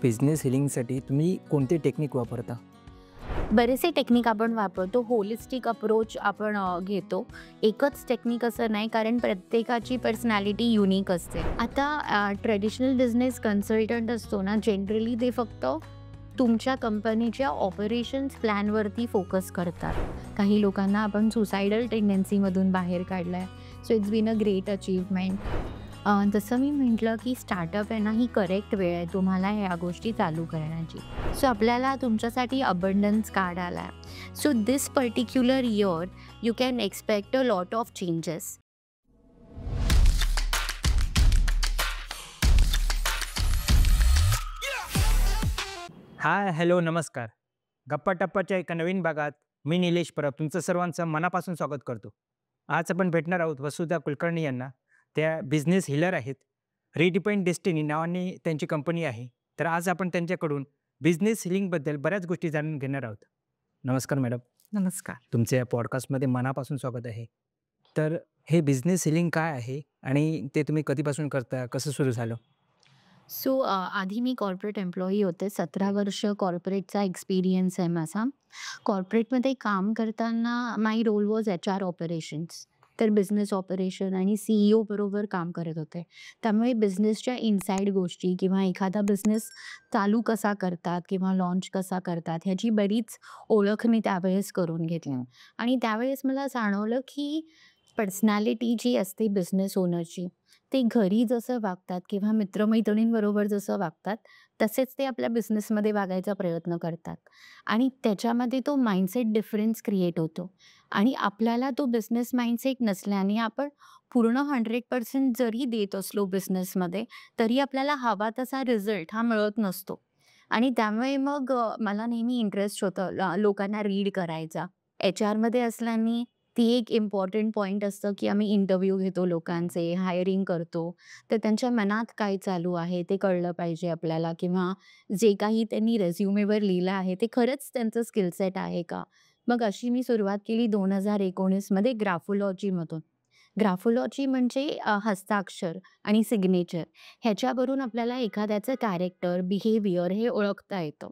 Business हिलिंगसाठी तुम्ही कोणते technique वापरता? बरेचसे टेक्निक आपण वापरतो. होलिस्टिक अप्रोच आपण घेतो. एकच टेक्निक असं नाही, कारण प्रत्येकाची पर्सनॅलिटी युनिक असते. आता ट्रेडिशनल बिझनेस कन्सल्टंट असतो ना, जनरली ते फक्त तुमच्या कंपनीच्या ऑपरेशन्स प्लॅनवरती फोकस करतात. काही लोकांना आपण सुसायडल टेंडन्सीमधून बाहेर काढलं आहे. So it's been a great achievement. जसं मी म्हटलं की स्टार्टअप आहे ना, ही करेक्ट वेळ आहे तुम्हाला ह्या गोष्टी चालू करण्याची. सो आपल्याला तुमच्यासाठी अबंडन्स कार्ड आला आहे. So this particular year you can expect a lot of changes. High, hello, नमस्कार. गप्पा-टप्पाच्या एका नवीन भागात मी निलेश परब तुमचं सर्वांचं मनापासून स्वागत करतो. आज आपण भेटणार आहोत वसुधा कुलकर्णी यांना. त्या बिझनेस हिलर आहेत. रिडिफाईन डेस्टिनी नावाने त्यांची कंपनी आहे. तर आज आपण त्यांच्याकडून बिझनेस हिलिंगबद्दल बऱ्याच गोष्टी जाणून घेणार आहोत. नमस्कार मॅडम. नमस्कार. तुमच्या या पॉडकास्टमध्ये मनापासून स्वागत आहे. तर हे बिझनेस हिलिंग काय आहे आणि ते तुम्ही कधीपासून करता? कसं सुरू झालं? सो आधी मी कॉर्पोरेट एम्प्लॉई होते. 17 वर्ष कॉर्पोरेटचा एक्सपिरियन्स आहे माझा. कॉर्पोरेटमध्ये काम करताना माय रोल वॉज HR ऑपरेशन्स. तर बिझनेस ऑपरेशन आणि CEO बरोबर काम करत होते. त्यामुळे बिझनेसच्या इनसाईड गोष्टी किंवा एखादा बिझनेस चालू कसा करतात किंवा लॉन्च कसा करतात ह्याची बरीच ओळख मी त्यावेळेस करून घेतली. आणि त्यावेळेस मला जाणवलं की पर्सनॅलिटी जी असते बिझनेस ओनरची, ते घरी जसं वागतात किंवा मित्रमैत्रिणींबरोबर जसं वागतात, तसेच ते आपल्या बिझनेसमध्ये वागायचा प्रयत्न करतात. आणि त्याच्यामध्ये तो माइंडसेट डिफरन्स क्रिएट होतो. आणि आपल्याला तो बिझनेस माइंडसेट नसल्याने आपण पूर्ण 100% जरी देत असलो बिझनेसमध्ये, तरी आपल्याला हवा तसा रिझल्ट हा मिळत नसतो. आणि त्यामुळे मग मला नेहमी इंटरेस्ट होतं लोकांना रीड करायचा. HRमध्ये असल्याने ती एक इम्पॉर्टंट पॉइंट असतं, की आम्ही इंटरव्ह्यू घेतो लोकांचे, हायरिंग करतो. तर त्यांच्या मनात काय चालू आहे ते कळलं पाहिजे आपल्याला, किंवा जे काही त्यांनी रेझ्युमेवर लिहिलं आहे ते खरंच त्यांचं स्किल सेट आहे का? मग अशी मी सुरुवात केली 2019 मध्ये ग्राफोलॉजीमधून. ग्राफोलॉजी म्हणजे हस्ताक्षर आणि सिग्नेचर ह्याच्यावरून आपल्याला एखाद्याचं कॅरेक्टर, बिहेवियर हे ओळखता येतं.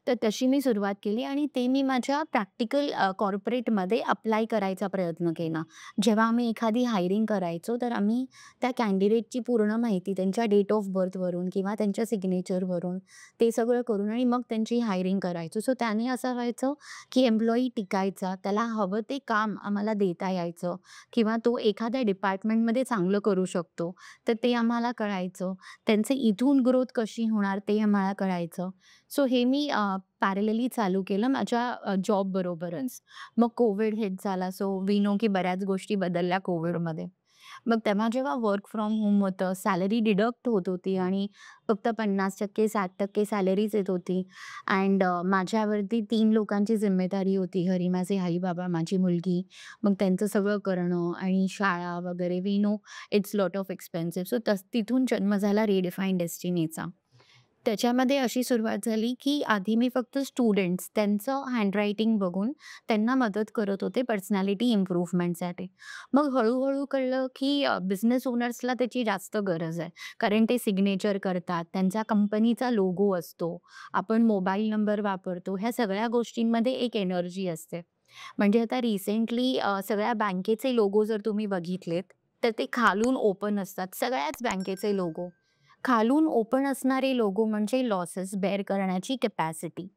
तर तशी मी सुरुवात केली आणि ते मी माझ्या प्रॅक्टिकल कॉर्पोरेटमध्ये अप्लाय करायचा प्रयत्न केला. जेव्हा आम्ही एखादी हायरिंग करायचो, तर आम्ही त्या कॅन्डिडेटची पूर्ण माहिती त्यांच्या डेट ऑफ बर्थवरून किंवा त्यांच्या सिग्नेचरवरून ते सगळं करून आणि मग त्यांची हायरिंग करायचो. सो त्याने असं व्हायचं की एम्प्लॉयी टिकायचा, त्याला हवं ते काम आम्हाला देता यायचं किंवा तो एखाद्या डिपार्टमेंटमध्ये चांगलं करू शकतो, तर ते आम्हाला कळायचं. त्यांचे इथून ग्रोथ कशी होणार ते आम्हाला कळायचं. सो हे मी पॅरलली चालू केलं माझ्या जॉबबरोबरच. मग कोविड हिट झाला, सो वी नो की बऱ्याच गोष्टी बदलल्या कोविडमध्ये. मग तेव्हा जेव्हा वर्क फ्रॉम होम होतं, सॅलरी डिडक्ट होत होती आणि फक्त 50% 60% सॅलरीच येत होती. अँड माझ्यावरती 3 लोकांची जिम्मेदारी होती घरी. माझे आई-बाबा, माझी मुलगी. मग त्यांचं सगळं करणं आणि शाळा वगैरे, we know it's lot of expensive. So तिथून जन्म झाला रिडिफाईन डेस्टिनीचा. त्याच्यामध्ये अशी सुरुवात झाली, की आधी मी फक्त स्टुडंट्स त्यांचं हँडरायटिंग बघून त्यांना मदत करत होते पर्सनॅलिटी इम्प्रूव्हमेंटसाठी. मग हळू कळलं, की बिझनेस ओनर्सला त्याची जास्त गरज आहे. कारण ते सिग्नेचर करतात, त्यांच्या कंपनीचा लोगो असतो, आपण मोबाईल नंबर वापरतो. ह्या सगळ्या गोष्टींमध्ये एक एनर्जी असते. म्हणजे आता रिसेंटली सगळ्या बँकेचे लोगो जर तुम्ही बघितलेत, तर ते खालून ओपन असतात. सगळ्याच बँकेचे लोगो. खालून ओपन असणारे लोगो म्हणजे लॉसेस बेअर करण्याची कॅपॅसिटी.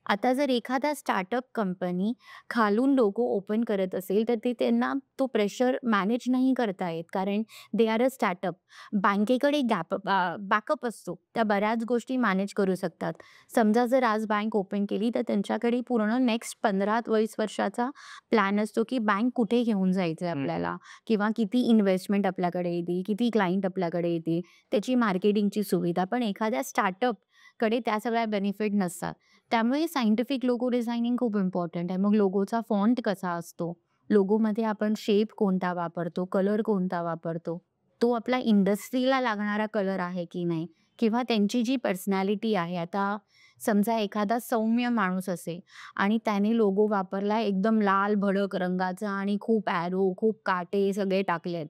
आता जर एखादा स्टार्टअप कंपनी खालून लोगो ओपन करत असेल, तर ते त्यांना तो प्रेशर मॅनेज नाही करता येत, कारण दे आर अ स्टार्टअप. बँकेकडे बॅकअप असतो. त्या बऱ्याच गोष्टी मॅनेज करू शकतात. समजा जर आज बँक ओपन केली, तर त्यांच्याकडे पूर्ण नेक्स्ट 15-20 वर्षाचा प्लॅन असतो, की बँक कुठे घेऊन जायचं आहे आपल्याला, किंवा किती इन्व्हेस्टमेंट आपल्याकडे येतील, किती क्लायंट आपल्याकडे येतील, त्याची मार्केटिंगची सुविधा. पण एखाद्या स्टार्टअपकडे त्या सगळ्या बेनिफिट नसतात. त्यामुळे सायंटिफिक लोगो डिझायनिंग खूप इम्पॉर्टंट आहे. मग लोगोचा फॉन्ट कसा असतो, लोगोमध्ये आपण शेप कोणता वापरतो, कलर कोणता वापरतो, तो आपल्या इंडस्ट्रीला लागणारा कलर आहे की नाही, किंवा त्यांची जी पर्सनॅलिटी आहे. आता समजा एखादा सौम्य माणूस असेल आणि त्याने लोगो वापरला एकदम लाल भडक रंगाचा आणि खूप ॲरो, खूप काटे सगळे टाकलेत,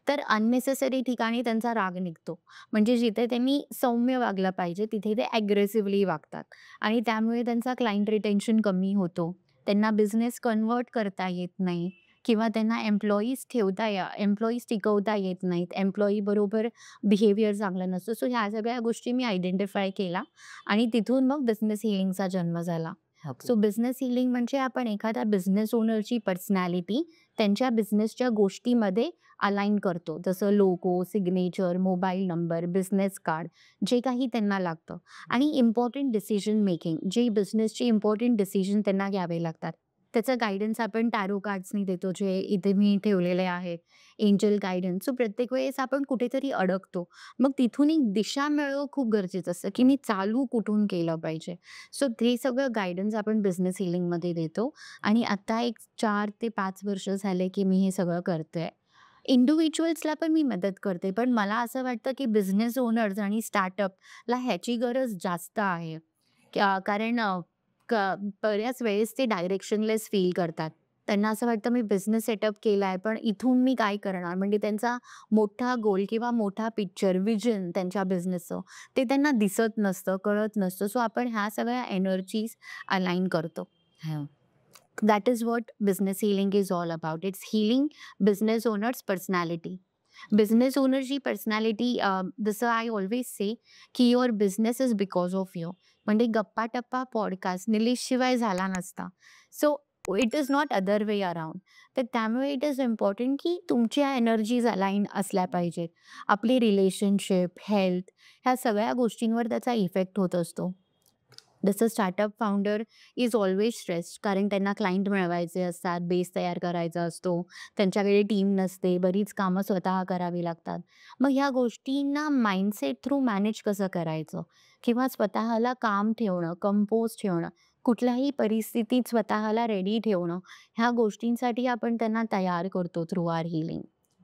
तर अननेसेसरी ठिकाणी त्यांचा राग निघतो. म्हणजे जिथे त्यांनी सौम्य वागलं पाहिजे, तिथे ते अग्रेसिव्हली वागतात आणि त्यामुळे त्यांचा क्लायंट रिटेन्शन कमी होतो. त्यांना बिझनेस कन्व्हर्ट करता येत नाही किंवा त्यांना एम्प्लॉईज टिकवता येत नाहीत. एम्प्लॉयी बरोबर बिहेवियर चांगलं नसतं. सो ह्या सगळ्या गोष्टी मी आयडेंटिफाय केल्या आणि तिथून मग बिझनेस हीलिंगचा जन्म झाला. सो बिझनेस हीलिंग म्हणजे आपण एखाद्या बिझनेस ओनरची पर्सनॅलिटी त्यांच्या बिझनेसच्या गोष्टीमध्ये अलाइन करतो. जसं logo, signature, mobile number, business card जे काही त्यांना लागतं आणि इम्पोर्टंट डिसिजन मेकिंग जे बिझनेसचे इम्पोर्टंट डिसिजन त्यांना घ्यावे लागतात. त्याचं गाईडन्स आपण टॅरो कार्ड्सनी देतो, जे इथे मी ठेवलेले आहेत. Angel guidance. सो प्रत्येक वेळेस आपण कुठेतरी अडकतो. मग तिथून एक दिशा मिळवणं खूप गरजेचं असतं, की मी चालू कुठून केलं पाहिजे. सो ते सगळं गाईडन्स आपण बिझनेस हीलिंगमध्ये देतो आणि आता एक 4 ते 5 वर्ष झाले, की मी हे सगळं करते. इंडिव्हिज्युअल्सला पण मी मदत करते. पण मला असं वाटतं, की बिझनेस ओनर्स आणि स्टार्टअपला ह्याची गरज जास्त आहे. कारण क बऱ्याच वेळेस ते डायरेक्शनलेस फील करतात. त्यांना असं वाटतं मी बिझनेस सेटअप केलाय, पण इथून मी काय करणार? म्हणजे त्यांचा मोठा गोल किंवा मोठा पिक्चर, व्हिजन त्यांच्या बिझनेसचं ते त्यांना दिसत नसतं, कळत नसतं. सो आपण ह्या सगळ्या एनर्जीज अलाइन करतो. That is what business healing is all about. It's healing business owner's personality. Business ओनरची पर्सनॅलिटी जसं आय ऑल्वेज से की your business is because of you. म्हणजे गप्पा-टप्पा पॉडकास्ट निलेशशिवाय झाला नसता. So it is not other way around. तर त्यामुळे इट इज इम्पॉर्टंट की तुमच्या एनर्जीज अलाइन असल्या पाहिजेत. आपली रिलेशनशिप, हेल्थ ह्या सगळ्या गोष्टींवर त्याचा इफेक्ट होत असतो. जसं startup founder is always stressed कारण त्यांना क्लायंट मिळवायचे असतात, बेस तयार करायचा असतो, त्यांच्याकडे टीम नसते, बरीच कामं स्वतः करावी लागतात. मग ह्या गोष्टींना माइंडसेट थ्रू मॅनेज कसं करायचं किंवा स्वतःला काम ठेवणं, कंपोज ठेवणं, कुठल्याही परिस्थितीत स्वतःला रेडी ठेवणं, ह्या गोष्टींसाठी आपण त्यांना तयार करतो थ्रू आवर हीलिंग.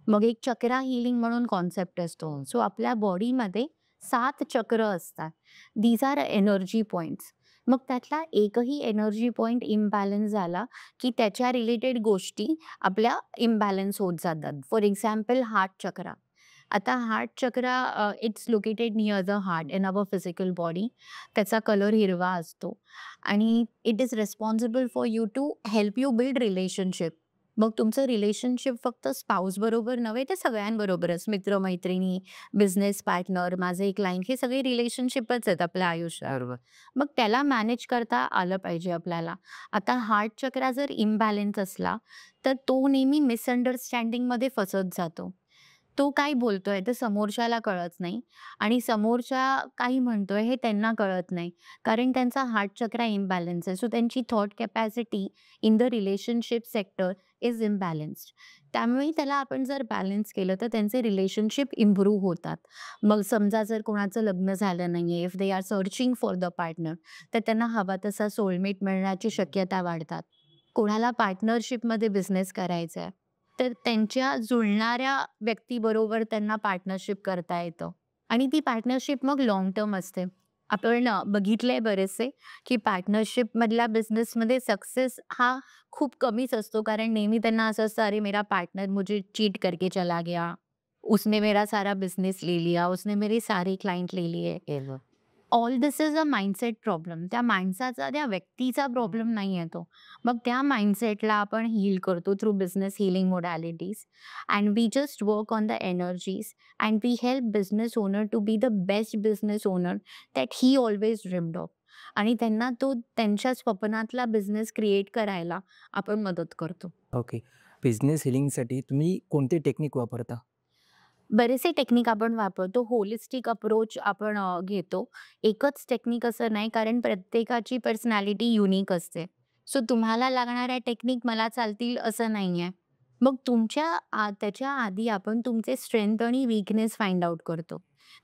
मग एक चक्रा हीलिंग म्हणून कॉन्सेप्ट असतो. सो आपल्या बॉडीमध्ये 7 चक्र असतात. These are energy points. मग त्यातला एकही एनर्जी पॉइंट इम्बॅलन्स झाला, की त्याच्या रिलेटेड गोष्टी आपल्या इम्बॅलन्स होत जातात. For example heart chakra. आता heart chakra it's located near the heart in our physical body. त्याचा कलर हिरवा असतो आणि it is responsible for you to help you build relationship. मग तुमचं रिलेशनशिप फक्त स्पाउस बरोबर नव्हे, तर सगळ्यांबरोबरच मित्र-मैत्रिणी, बिझनेस पार्टनर, माझे क्लायंट हे सगळे रिलेशनशिपच आहेत आपल्या आयुष्यात. बरोबर. मग त्याला मॅनेज करता आलं पाहिजे आपल्याला. आता हार्ट चक्रा जर इम्बॅलन्स असला, तर तो नेहमी मिसअंडरस्टँडिंगमध्ये फसत जातो. तो काय बोलतोय ते समोरच्याला कळत नाही आणि समोरचा काही म्हणतोय हे त्यांना कळत नाही. कारण त्यांचा हार्ट चक्रा इम्बॅलन्स आहे. सो त्यांची thought capacity in the relationship sector is imbalanced. त्यामुळे त्याला आपण जर बॅलन्स केलं तर त्यांचे रिलेशनशिप इम्प्रूव्ह होतात. मग समजा जर कोणाचं लग्न झालं नाहीये, if they are searching for the partner, तर त्यांना हवा तसा सोलमेट मिळण्याची शक्यता वाढतात. कोणाला पार्टनरशिपमध्ये बिझनेस करायचा आहे, तर त्यांच्या जुळणाऱ्या व्यक्तीबरोबर त्यांना पार्टनरशिप करता येतं आणि ती पार्टनरशिप मग लाँग टर्म असते. आपण बघितलंय बरेचसे, की पार्टनरशिपमधल्या बिझनेसमध्ये सक्सेस हा खूप कमीच असतो. कारण नेहमी त्यांना असं असतं, "अरे मेरा पार्टनर मुझे चीट करके चला गया. उसने मेरा सारा बिझनेस ले लिया. उसने मेरे सारे क्लाइंट ले लिए." All this is a mindset problem. त्या माणसाचा, त्या व्यक्तीचा प्रॉब्लेम नाहीये तो. मग त्या माइंडसेटला आपण हील करतो through business healing modalities and we just work on the energies and we help business owner to be the best business owner that he always dreamed of. आणि त्यांना तो त्यांच्या स्वप्नातला बिझनेस क्रिएट करायला आपण मदत करतो. ओके. बिझनेस हीलिंगसाठी तुम्ही कोणते टेक्निक वापरता? बरेचसे टेक्निक आपण वापरतो. होलिस्टिक अप्रोच आपण घेतो. एकच टेक्निक असं नाही, कारण प्रत्येकाची पर्सनॅलिटी युनिक असते. सो तुम्हाला लागणाऱ्या टेक्निक मला चालतील असं नाहीये. मग त्याच्या आधी आपण तुमचे स्ट्रेंथ आणि वीकनेस फाइंड आउट करतो.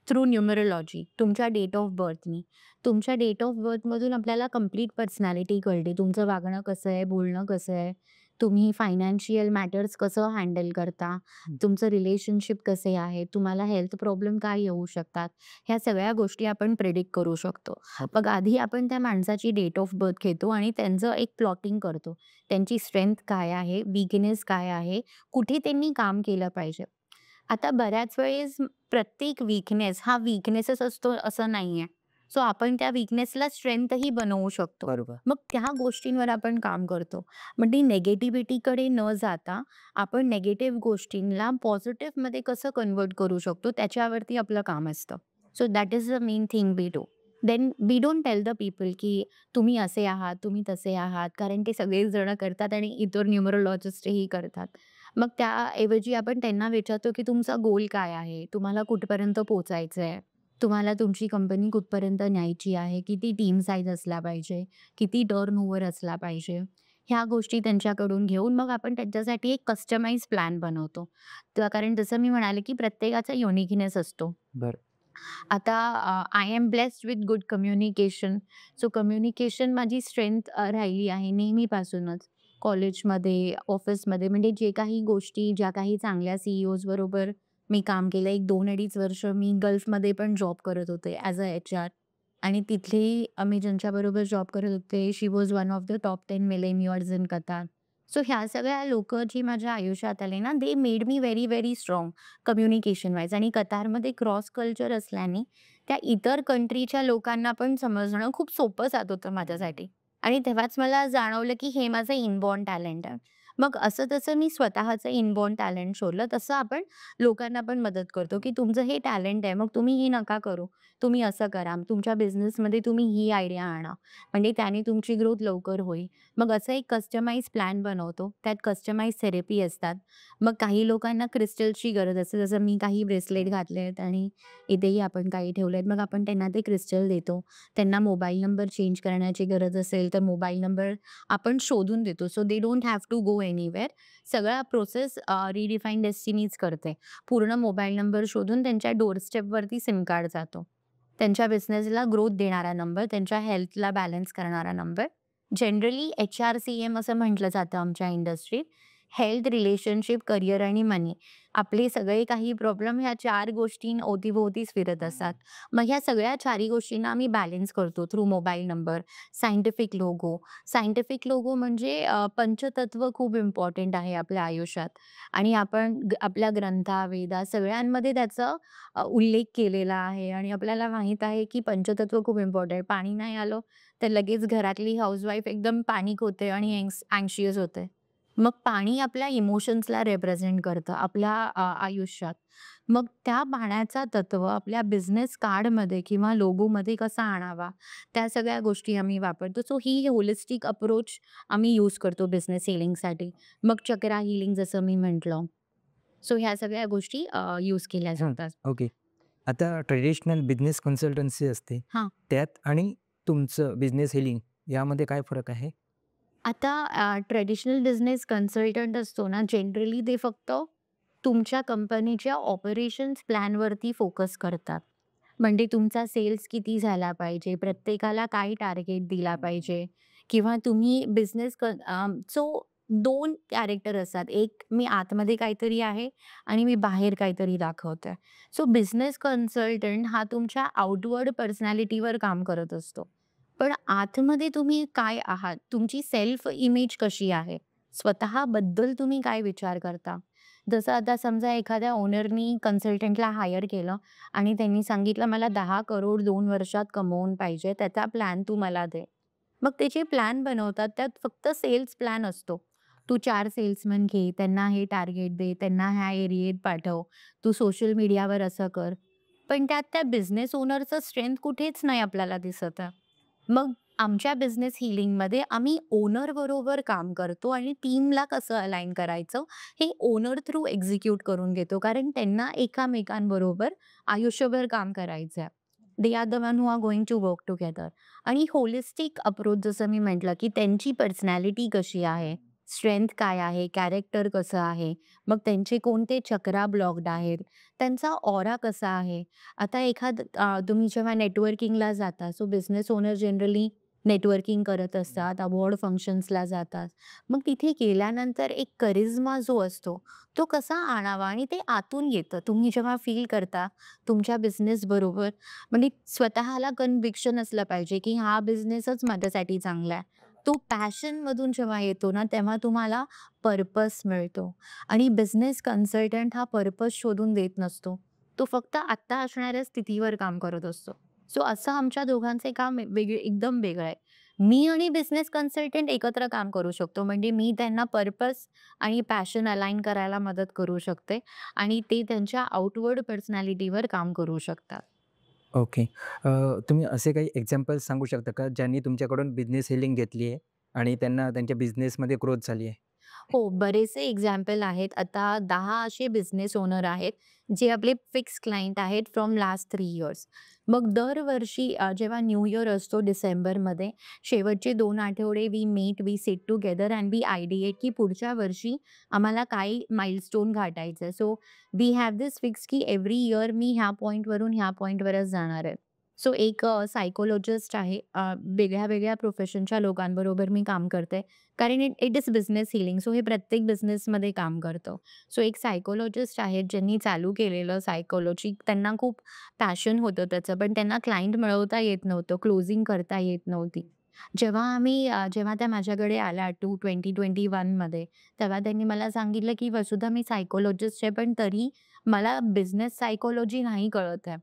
थ्रू न्यूमरोलॉजी, तुमच्या डेट ऑफ बर्थनी. तुमच्या डेट ऑफ बर्थमधून आपल्याला कंप्लीट पर्सनॅलिटी कळते. तुमचं वागणं कसं आहे, बोलणं कसं आहे, तुम्ही फायनान्शियल मॅटर्स कसं हँडल करता, तुमचं रिलेशनशिप कसे आहे, तुम्हाला हेल्थ प्रॉब्लेम काय येऊ शकतात, ह्या सगळ्या गोष्टी आपण प्रिडिक्ट करू शकतो. मग आधी आपण त्या माणसाची डेट ऑफ बर्थ घेतो आणि त्यांचं एक प्लॉटिंग करतो. त्यांची स्ट्रेंथ काय आहे, वीकनेस काय आहे, कुठे त्यांनी काम केलं पाहिजे. आता बऱ्याच वेळेस प्रत्येक वीकनेस हा वीकनेसच असतो असं नाहीये. सो आपण त्या वीकनेसला स्ट्रेंथही बनवू शकतो. बरोबर. मग त्या गोष्टींवर आपण काम करतो. मग ती निगेटिव्हिटीकडे न जाता आपण निगेटिव्ह गोष्टींना पॉझिटिव्हमध्ये कसं कन्व्हर्ट करू शकतो त्याच्यावरती आपलं काम असतं. So that is the main thing we do. Then we don't tell the people की तुम्ही असे आहात, तुम्ही तसे आहात. कारण ते सगळेच जण करतात आणि इतर न्यूमरोलॉजिस्टही करतात. मग त्याऐवजी आपण त्यांना विचारतो, की तुमचा गोल काय आहे? तुम्हाला कुठपर्यंत पोहोचायचं आहे? तुम्हाला तुमची कंपनी कुठपर्यंत न्यायची आहे? किती टीम साईज असला पाहिजे? किती टर्नओव्हर असला पाहिजे? ह्या गोष्टी त्यांच्याकडून घेऊन मग आपण त्यांच्यासाठी एक कस्टमाइज प्लॅन बनवतो. तर कारण जसं मी म्हणाले, की प्रत्येकाचा युनिकनेस असतो. बरं. आता I am blessed with good communication. So communication माझी स्ट्रेंथ राहिली आहे नेहमीपासूनच. कॉलेजमध्ये, ऑफिसमध्ये म्हणजे जे काही गोष्टी, ज्या काही चांगल्या सी-ई-ओज बरोबर मी काम केलं. 1-2 अडीच वर्ष मी गल्फमध्ये पण जॉब करत होते ॲज अ एच-आर आणि तिथेही आम्ही ज्यांच्याबरोबर जॉब करत होते, she was one of the top 10 millionaires in Qatar. So ह्या सगळ्या लोकं जी माझ्या आयुष्यात आले ना, they made me very, very strong communication wise आणि कतारमध्ये क्रॉस कल्चर असल्याने त्या इतर कंट्रीच्या लोकांना पण समजणं खूप सोपं जात होतं माझ्यासाठी आणि तेव्हाच मला जाणवलं, की हे माझं इनबॉर्न टॅलेंट आहे. मग असं तसं मी स्वतःचं इनबॉर्न टॅलेंट शोधलं. तसं आपण लोकांना पण मदत करतो, की तुमचं हे टॅलेंट आहे, मग तुम्ही हे नका करू. तुम्ही असं करा. तुमच्या बिझनेसमध्ये तुम्ही ही आयडिया आणा. म्हणजे त्याने तुमची ग्रोथ लवकर होईल. मग असं एक कस्टमाइज प्लॅन बनवतो. त्यात कस्टमाइज थेरपी असतात. मग काही लोकांना क्रिस्टल्सची गरज असते. जसं मी काही ब्रेसलेट घातले आहेत आणि इथेही आपण काही ठेवले आहेत. मग आपण त्यांना ते क्रिस्टल देतो. त्यांना मोबाईल नंबर चेंज करण्याची गरज असेल, तर मोबाईल नंबर आपण शोधून देतो. So they don't have to go anywhere. सगळा प्रोसेस रिडिफाईन डेस्टिनीच करते. पूर्ण मोबाईल नंबर शोधून त्यांच्या डोरस्टेपवरती सिम कार्ड जातो. त्यांच्या बिझनेसला ग्रोथ देणारा नंबर, त्यांच्या हेल्थला बॅलन्स करणारा नंबर. जनरली एच-आर-सी-एम असं म्हटलं जातं आमच्या इंडस्ट्रीत. हेल्थ, रिलेशनशिप, करियर आणि मनी. आपले सगळे काही प्रॉब्लेम ह्या 4 गोष्टी अवतीभोवतीच फिरत असतात. मग ह्या सगळ्या 4ही गोष्टींना आम्ही बॅलन्स करतो through mobile number, scientific logo. Scientific logo म्हणजे पंचतत्व खूप इम्पॉर्टंट आहे आपल्या आयुष्यात आणि आपण आपल्या ग्रंथा, वेदा सगळ्यांमध्ये त्याचा उल्लेख केलेला आहे आणि आपल्याला माहीत आहे की पंचतत्व खूप इम्पॉर्टंट. पाणी नाही आलं तर लगेच घरातली हाउसवाईफ एकदम पॅनिक होते आणि अँक्शियस होते. मग पाणी आपल्या इमोशन्सला रिप्रेझेंट करतं आपल्या आयुष्यात. मग त्या पाण्याचा तत्व आपल्या बिझनेस कार्डमध्ये किंवा लोगोमध्ये कसा आणावा, त्या सगळ्या गोष्टी आम्ही वापरतो. सो ही होलिस्टिक अप्रोच आम्ही यूज करतो बिझनेस हीलिंगसाठी. मग चक्रा हीलिंग जसं मी म्हटलं. सो ह्या सगळ्या गोष्टी यूज केल्या हं. जातात. ओके. आता ट्रेडिशनल बिझनेस कन्सल्टन्सी असते, हां. त्यात आणि तुमचं बिझनेस हीलिंग यामध्ये काय फरक आहे? आता ट्रेडिशनल बिझनेस कन्सल्टंट असतो ना, जनरली ते फक्त तुमच्या कंपनीच्या ऑपरेशन्स प्लॅनवरती फोकस करतात. म्हणजे तुमचा सेल्स किती झाला पाहिजे, प्रत्येकाला काय टार्गेट दिला पाहिजे किंवा तुम्ही सो 2 कॅरेक्टर असतात. एक मी आतमध्ये काहीतरी आहे आणि मी बाहेर काहीतरी दाखवते. सो बिझनेस कन्सल्टंट हा तुमच्या आउटवर्ड पर्सनॅलिटीवर काम करत असतो. पण आतमध्ये तुम्ही काय आहात? तुमची सेल्फ इमेज कशी आहे? स्वतःबद्दल तुम्ही काय विचार करता? जसं आता समजा एखाद्या ओनरनी कन्सल्टंटला हायर केलं आणि त्यांनी सांगितलं, "मला 10 करोड 2 वर्षात कमवून पाहिजे, त्याचा प्लॅन तू मला दे." मग ते जे प्लॅन बनवतात, त्यात फक्त सेल्स प्लॅन असतो. तू 4 सेल्समन घे, त्यांना हे टार्गेट दे, त्यांना ह्या एरियात पाठव, तू सोशल मीडियावर असं कर. पण त्यात त्या बिझनेस ओनरचं स्ट्रेंथ कुठेच नाही आपल्याला दिसत आहे. मग आमच्या बिझनेस हीलिंगमध्ये आम्ही ओनरबरोबर काम करतो आणि टीमला कसं अलाइन करायचं, हे ओनर थ्रू एक्झिक्यूट करून घेतो. कारण त्यांना एकमेकांबरोबर आयुष्यभर काम करायचं आहे. They are the one who are going to work together आणि होलिस्टिक अप्रोच जसं मी म्हटलं, की त्यांची पर्सनॅलिटी कशी आहे, स्ट्रेंथ काय आहे, कॅरेक्टर कसं आहे, मग त्यांचे कोणते चक्रा ब्लॉक्ड आहेत, त्यांचा ऑरा कसा आहे. आता तुम्ही जेव्हा नेटवर्किंगला जाता, so business owner generally networking करत असतात, अवॉर्ड फंक्शन्सला जातात. मग तिथे गेल्यानंतर एक करिश्मा जो असतो, तो कसा आणावा आणि ते आतून येतं. तुम्ही जेव्हा फील करता तुमच्या बिझनेसबरोबर म्हणजे स्वतःला कन्व्हिक्शन असलं पाहिजे, की हा बिझनेसच माझ्यासाठी चांगला आहे. तो पॅशनमधून जेव्हा येतो ना, तेव्हा तुम्हाला पर्पज मिळतो आणि बिझनेस कन्सल्टंट हा पर्पज शोधून देत नसतो. तो फक्त आत्ता असणाऱ्या स्थितीवर काम करत असतो. सो असं आमच्या दोघांचे काम एकदम वेगळं आहे. मी आणि बिझनेस कन्सल्टंट एकत्र काम करू शकतो. म्हणजे मी त्यांना पर्पज आणि पॅशन अलाइन करायला मदत करू शकते आणि ते त्यांच्या आउटवर्ड पर्सनॅलिटीवर काम करू शकतात. ओके. तुम्ही असे काही एक्झाम्पल्स सांगू शकता का, ज्यांनी तुमच्याकडून बिझनेस हिलिंग घेतली आहे आणि त्यांना त्यांच्या बिझनेसमध्ये ग्रोथ झाली आहे? हो, बरेचसे एक्झाम्पल आहेत. आता 10 असे बिझनेस ओनर आहेत, जे आपले फिक्स क्लायंट आहेत फ्रॉम लास्ट 3 इयर्स. मग दरवर्षी जेव्हा न्यू इयर असतो डिसेंबरमध्ये, शेवटचे 2 आठवडे we meet, we sit together and we ideate की पुढच्या वर्षी आम्हाला काय माइलस्टोन गाठायचं आहे. So we have this fix की एव्हरी इयर मी ह्या पॉइंटवरून ह्या पॉइंटवरच जाणार आहे. सो एक सायकॉलॉजिस्ट आहे. वेगळ्या-वेगळ्या प्रोफेशनच्या लोकांबरोबर मी काम करते. कारण it it is business healing. So हे प्रत्येक बिझनेसमध्ये काम करतं. सो एक सायकॉलॉजिस्ट आहेत ज्यांनी चालू केलेलं सायकॉलॉजी. त्यांना खूप पॅशन होतं त्याचं, पण त्यांना क्लायंट मिळवता येत नव्हतं, क्लोजिंग करता येत नव्हती. जेव्हा त्या माझ्याकडे आल्या 2021मध्ये, तेव्हा त्यांनी मला सांगितलं, की "वसुधा, मी सायकॉलॉजिस्ट आहे, पण तरी मला बिझनेस सायकॉलॉजी नाही कळत आहे."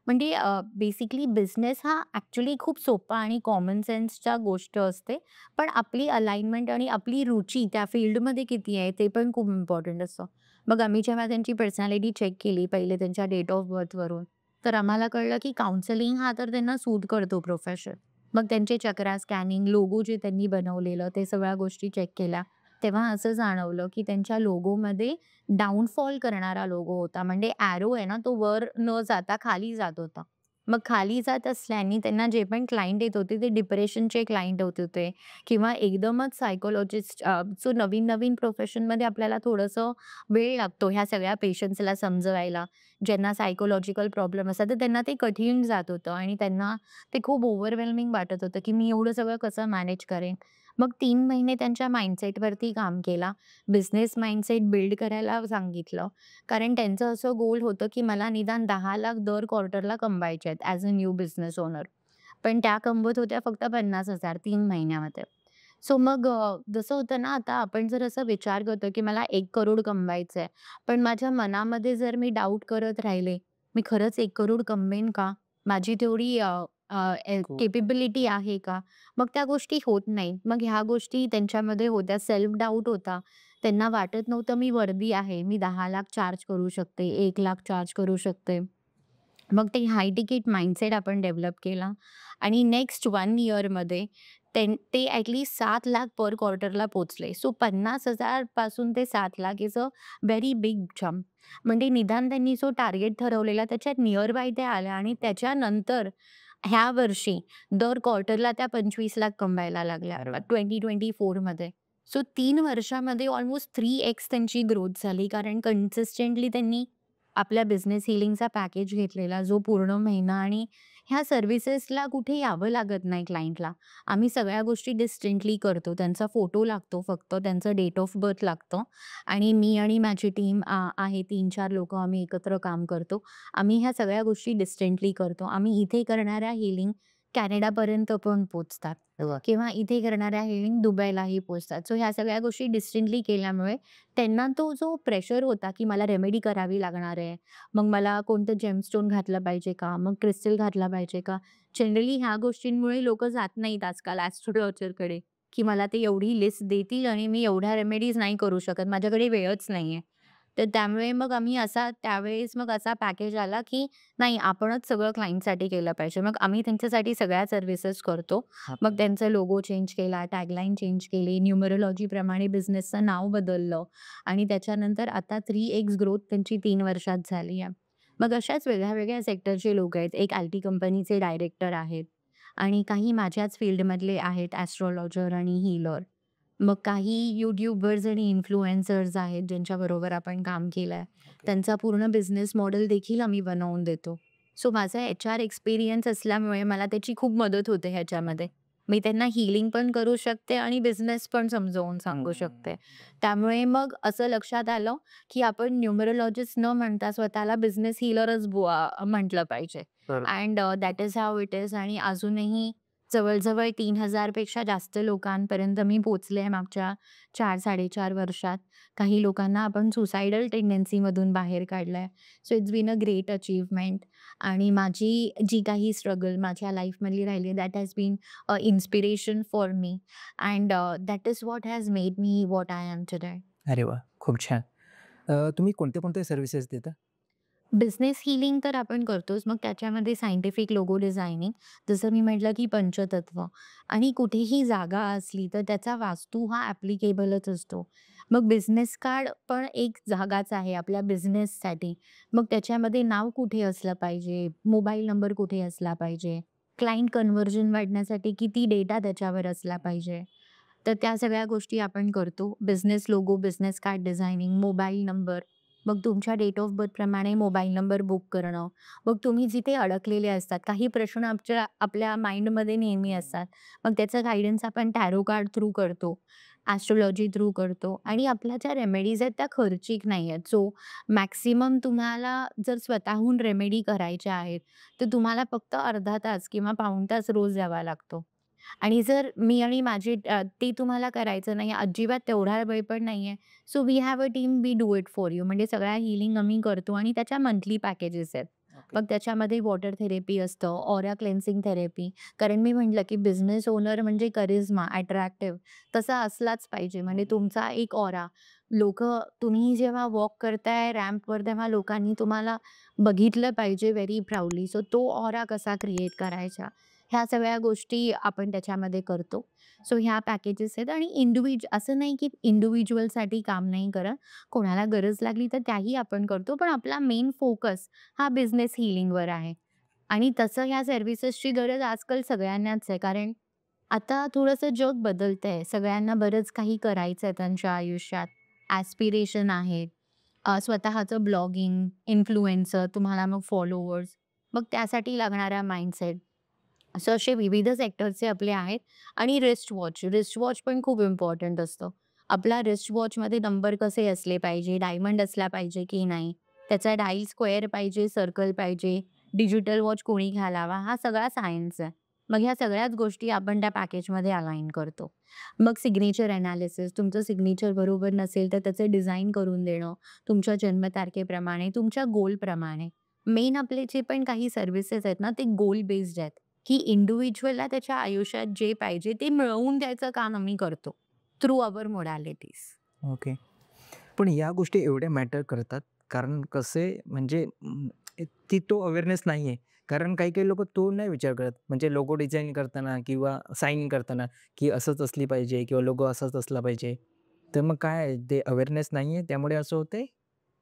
म्हणजे बेसिकली बिझनेस हा ॲक्चुअली खूप सोपा आणि कॉमन सेन्सच्या गोष्ट असते. पण आपली अलाइनमेंट आणि आपली रुची त्या फील्डमध्ये किती आहे ते पण खूप इम्पॉर्टंट असतं. मग आम्ही जेव्हा त्यांची पर्सनॅलिटी चेक केली पहिले त्यांच्या डेट ऑफ बर्थवरून, तर आम्हाला कळलं की काउन्सिलिंग हा तर त्यांना सूट करतो प्रोफेशन. मग त्यांचे चक्रा स्कॅनिंग, लोगो जे त्यांनी बनवलेलं ते सगळ्या गोष्टी चेक केल्या. तेव्हा असं जाणवलं की त्यांच्या लोगोमध्ये डाउनफॉल करणारा लोगो होता. म्हणजे एरो आहे ना, तो वर न जाता खाली जात होता. मग खाली जात असल्याने त्यांना जे पण क्लायंट येत होते ते डिप्रेशनचे क्लायंट होत होते किंवा एकदमच सायकॉलॉजिस्ट सो नवीन-नवीन प्रोफेशनमध्ये आपल्याला थोडंसं वेळ लागतो ह्या सगळ्या पेशंट्सला समजवायला. ज्यांना सायकॉलॉजिकल प्रॉब्लेम असतात तर त्यांना ते कठीण जात होतं आणि त्यांना ते खूप ओव्हरवेल्मिंग वाटत होतं, की मी एवढं सगळं कसं मॅनेज करेन. मग 3 महिने त्यांच्या माइंडसेटवरती काम केला. बिझनेस माइंडसेट बिल्ड करायला सांगितलं. कारण त्यांचं असं गोल होतं, की मला निदान 10 लाख दर क्वार्टरला कमवायचे आहेत as a new business owner. पण त्या कमवत होत्या फक्त 50,000 3 महिन्यामध्ये. सो मग जसं होतं ना, आता आपण जर असा विचार करतो, की मला 1 करोड कमवायचं आहे. पण माझ्या मनामध्ये जर मी डाउट करत राहिले, मी खरंच 1 करोड कमवेन का? माझी तेवढी खूप. केपेबिलिटी आहे का? मग त्या गोष्टी होत नाहीत. मग ह्या गोष्टी त्यांच्यामध्ये होत्या. सेल्फ डाऊट होता. त्यांना वाटत नव्हतं मी वर्दी आहे. मी 10 लाख चार्ज करू शकते, 1 लाख चार्ज करू शकते. मग ते हाय तिकीट माइंडसेट आपण डेव्हलप केला आणि नेक्स्ट 1 इयरमध्ये ते ॲटलीस्ट 7 लाख पर क्वार्टरला पोहोचले. सो 50,000 पासून ते 7 lakh is a very big jump. म्हणजे निदान त्यांनी जो टार्गेट ठरवलेला त्याच्या निअर बाय त्या आल्या आणि त्याच्यानंतर ह्या वर्षी दर क्वार्टरला त्या 25 लाख कमवायला लागल्या अरे वाह! 2024मध्ये. सो 3 वर्षामध्ये अल्मोस्ट 3x त्यांची ग्रोथ झाली. कारण कन्सिस्टंटली त्यांनी आपल्या बिझनेस हीलिंगचा पॅकेज घेतलेला, जो पूर्ण महिना आणि ह्या सर्व्हिसेसला कुठे यावं लागत नाही क्लायंटला. आम्ही सगळ्या गोष्टी डिस्टंटली करतो. त्यांचा फोटो लागतो फक्त, त्यांचं डेट ऑफ बर्थ लागतं आणि मी आणि माझी टीम आहे 3-4 लोकं आम्ही एकत्र काम करतो. आम्ही ह्या सगळ्या गोष्टी डिस्टंटली करतो. आम्ही इथे करणाऱ्या हीलिंग कॅनडापर्यंत पण पोहोचतात अरे वाह! किंवा इथे करणाऱ्या हीलिंग दुबईलाही पोहोचतात. सो ह्या सगळ्या गोष्टी डिस्टंटली केल्यामुळे त्यांना तो जो प्रेशर होता, की मला रेमेडी करावी लागणार आहे. मग मला कोणतं जेमस्टोन घातलं पाहिजे का? मग क्रिस्टल घातला पाहिजे का? जनरली ह्या गोष्टींमुळे लोकं जात नाहीत आजकाल ॲस्ट्रोलॉजरकडे, की मला ते एवढी लिस्ट देतील आणि मी एवढ्या रेमेडीज नाही करू शकत. माझ्याकडे वेळच नाहीये. तर त्यामुळे मग आम्ही त्यावेळेस मग असा पॅकेज आला, की नाही आपणच सगळं क्लायंटसाठी केलं पाहिजे. मग आम्ही त्यांच्यासाठी सगळ्या सर्व्हिसेस करतो. हां. मग त्यांचा लोगो चेंज केला, टॅगलाईन चेंज केली, न्यूमरोलॉजीप्रमाणे बिझनेसचं नाव बदललं आणि त्याच्यानंतर आता 3x ग्रोथ त्यांची 3 वर्षात झाली आहे. मग अशाच वेगळ्या-वेगळ्या सेक्टरचे लोक आहेत. एक आय-टी कंपनीचे डायरेक्टर आहेत आणि काही माझ्याच फील्डमधले आहेत ॲस्ट्रोलॉजर आणि हीलर. मग काही यूट्यूबर्स आणि इन्फ्लुएन्सर्स आहेत ज्यांच्याबरोबर आपण काम केलंय. ओके. त्यांचा पूर्ण बिझनेस मॉडेल देखील आम्ही बनवून देतो. सो माझा एच-आर एक्सपिरियन्स असल्यामुळे मला त्याची खूप मदत होते ह्याच्यामध्ये. मी त्यांना हीलिंग पण करू शकते आणि बिझनेस पण समजावून सांगू शकते. त्यामुळे मग असं लक्षात आलं, की आपण न्यूमरोलॉजिस्ट न म्हणता स्वतःला बिझनेस हीलरच म्हटलं पाहिजे. बरोबर. And that is how it is आणि अजूनही जवळ-जवळ 3,000 पेक्षा जास्त लोकांपर्यंत मी पोहोचले आहे मागच्या 4-4.5 वर्षात. काही लोकांना आपण सुसायडल टेंडन्सीमधून बाहेर काढलंय. So it's been a great achievement आणि माझी जी काही स्ट्रगल माझ्या लाईफमधली राहिली that has been a inspiration for me and that is what has made me what I am today. अरे वाह! खूप छान. तुम्ही कोणते सर्व्हिसेस देता? बिझनेस हीलिंग तर आपण करतोच. मग त्याच्यामध्ये सायंटिफिक लोगो डिझायनिंग, जसं मी म्हटलं की पंचतत्व आणि कुठेही जागा असली तर त्याचा वास्तू हा ॲप्लिकेबलच असतो. मग बिझनेस कार्ड पण एक जागाच आहे आपल्या बिझनेससाठी. मग त्याच्यामध्ये नाव कुठे असलं पाहिजे, मोबाईल नंबर कुठे असला पाहिजे, क्लायंट कन्व्हर्जन वाढण्यासाठी किती डेटा त्याच्यावर असला पाहिजे. तर त्या सगळ्या गोष्टी आपण करतो. Business logo, business card designing, mobile number, मग तुमच्या डेट ऑफ बर्थप्रमाणे मोबाईल नंबर बुक करणं. मग तुम्ही जिथे अडकलेले असतात, काही प्रश्न आपल्या माइंडमध्ये नेहमी असतात. मग त्याचं गाईडन्स आपण टॅरो कार्ड थ्रू करतो, ॲस्ट्रोलॉजी थ्रू करतो आणि आपल्या ज्या रेमेडीज आहेत त्या खर्चिक नाही आहेत. सो मॅक्सिमम तुम्हाला जर स्वतःहून रेमेडी करायच्या आहेत, तर तुम्हाला फक्त अर्धा तास किंवा पाऊण तास रोज द्यावा लागतो. आणि जर मी आणि ते तुम्हाला करायचं नाही, अजिबात तेवढा वेळ पण नाहीये. So we have a team, we do it for you. म्हणजे सगळ्या हीलिंग आम्ही करतो आणि त्याच्या मंथली पॅकेजेस आहेत. ओके. मग त्याच्यामध्ये वॉटर थेरपी असतं, ऑरा क्लेन्सिंग थेरपी. कारण मी म्हटलं, की बिझनेस ओनर म्हणजे करिश्मा, अट्रॅक्टिव्ह तसा असलाच पाहिजे. म्हणजे तुमचा एक ऑरा तुम्ही जेव्हा वॉक करताय रॅम्पवर, तेव्हा लोकांनी तुम्हाला बघितलं पाहिजे व्हेरी प्राउडली. सो तो ऑरा कसा क्रिएट करायचा, ह्या सगळ्या गोष्टी आपण त्याच्यामध्ये करतो. सो ह्या पॅकेजेस आहेत आणि असं नाही की इंडिव्हिज्युअलसाठी काम नाही करत. कोणाला गरज लागली तर त्याही आपण करतो. पण आपला मेन फोकस हा बिझनेस हीलिंगवर आहे. आणि तसं ह्या सर्व्हिसेसची गरज आजकाल सगळ्यांनाच आहे. कारण आता थोडंसं जग बदलतंय. सगळ्यांना बरंच काही करायचं आहे त्यांच्या आयुष्यात. ॲस्पिरेशन आहेत. स्वतःचं ब्लॉगिंग, इन्फ्लुएन्सर, तुम्हाला मग फॉलोवर्स, मग त्यासाठी लागणारा माइंडसेट. असं असे विविध सेक्टरचे आपले आहेत आणि रिस्ट वॉच पण खूप इम्पॉर्टंट असतं. आपला रिस्ट वॉचमध्ये नंबर कसे असले पाहिजे, डायमंड असला पाहिजे की नाही, त्याचा डायल स्क्वेअर पाहिजे, सर्कल पाहिजे, डिजिटल वॉच कोणी घालावा, हा सगळा सायन्स आहे. मग ह्या सगळ्याच गोष्टी आपण त्या पॅकेजमध्ये अलाइन करतो. मग सिग्नेचर एनालिसिस, तुमचं सिग्नेचर बरोबर नसेल तर त्याचं डिझाइन करून देणं, तुमच्या जन्मतारखेप्रमाणे, तुमच्या गोलप्रमाणे. मेन आपले जे पण काही सर्व्हिसेस आहेत ना, ते गोल बेस्ड आहेत. की इंडिव्हिज्युअलला त्याच्या आयुष्यात जे पाहिजे ते मिळवून द्यायचं काम आम्ही करतो थ्रू अवर मोडॅलिटीज. ओके. पण या गोष्टी एवढ्या मॅटर करतात कारण कसे म्हणजे तो अवेअरनेस नाही आहे. कारण काही-काही लोकं तो नाही विचार करत. म्हणजे लोगो डिझाइन करताना किंवा साइन करताना, की असंच असली पाहिजे किंवा लोगो असाच असला पाहिजे. तर मग काय आहे, ते अवेअरनेस नाही आहे त्यामुळे असं होतंय,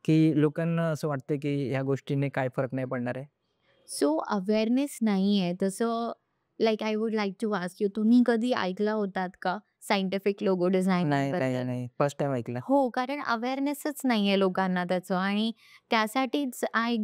की लोकांना असं वाटतं, की ह्या गोष्टीने काय फरक नाही पडणार आहे? सो अवेअरनेस नाहीये तसं. Like I would like to ask you, तुम्ही कधी ऐकला होतात का सायंटिफिक लोगो डिझायनिंग नाही, नाही, बद्दल? नाही. फर्स्ट टाईम ऐकलं. हो, कारण अवेअरनेसच नाहीये लोकांना त्याचं आणि त्यासाठीच I